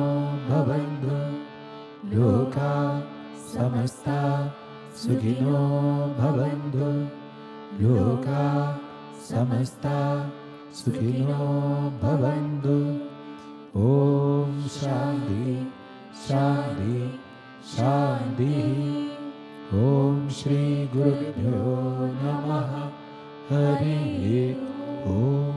भवन्तु। लोका समस्ता सुखिनो भवन्तु। ലോകാ സമസ്താ സുഖിനോ ഭവന്തു. ഓം ശാന്തി ശാന്തി ശാന്തി. ഓം ശ്രീ ഗുരുഭ്യോ നമഃ. ഹരി ഓം.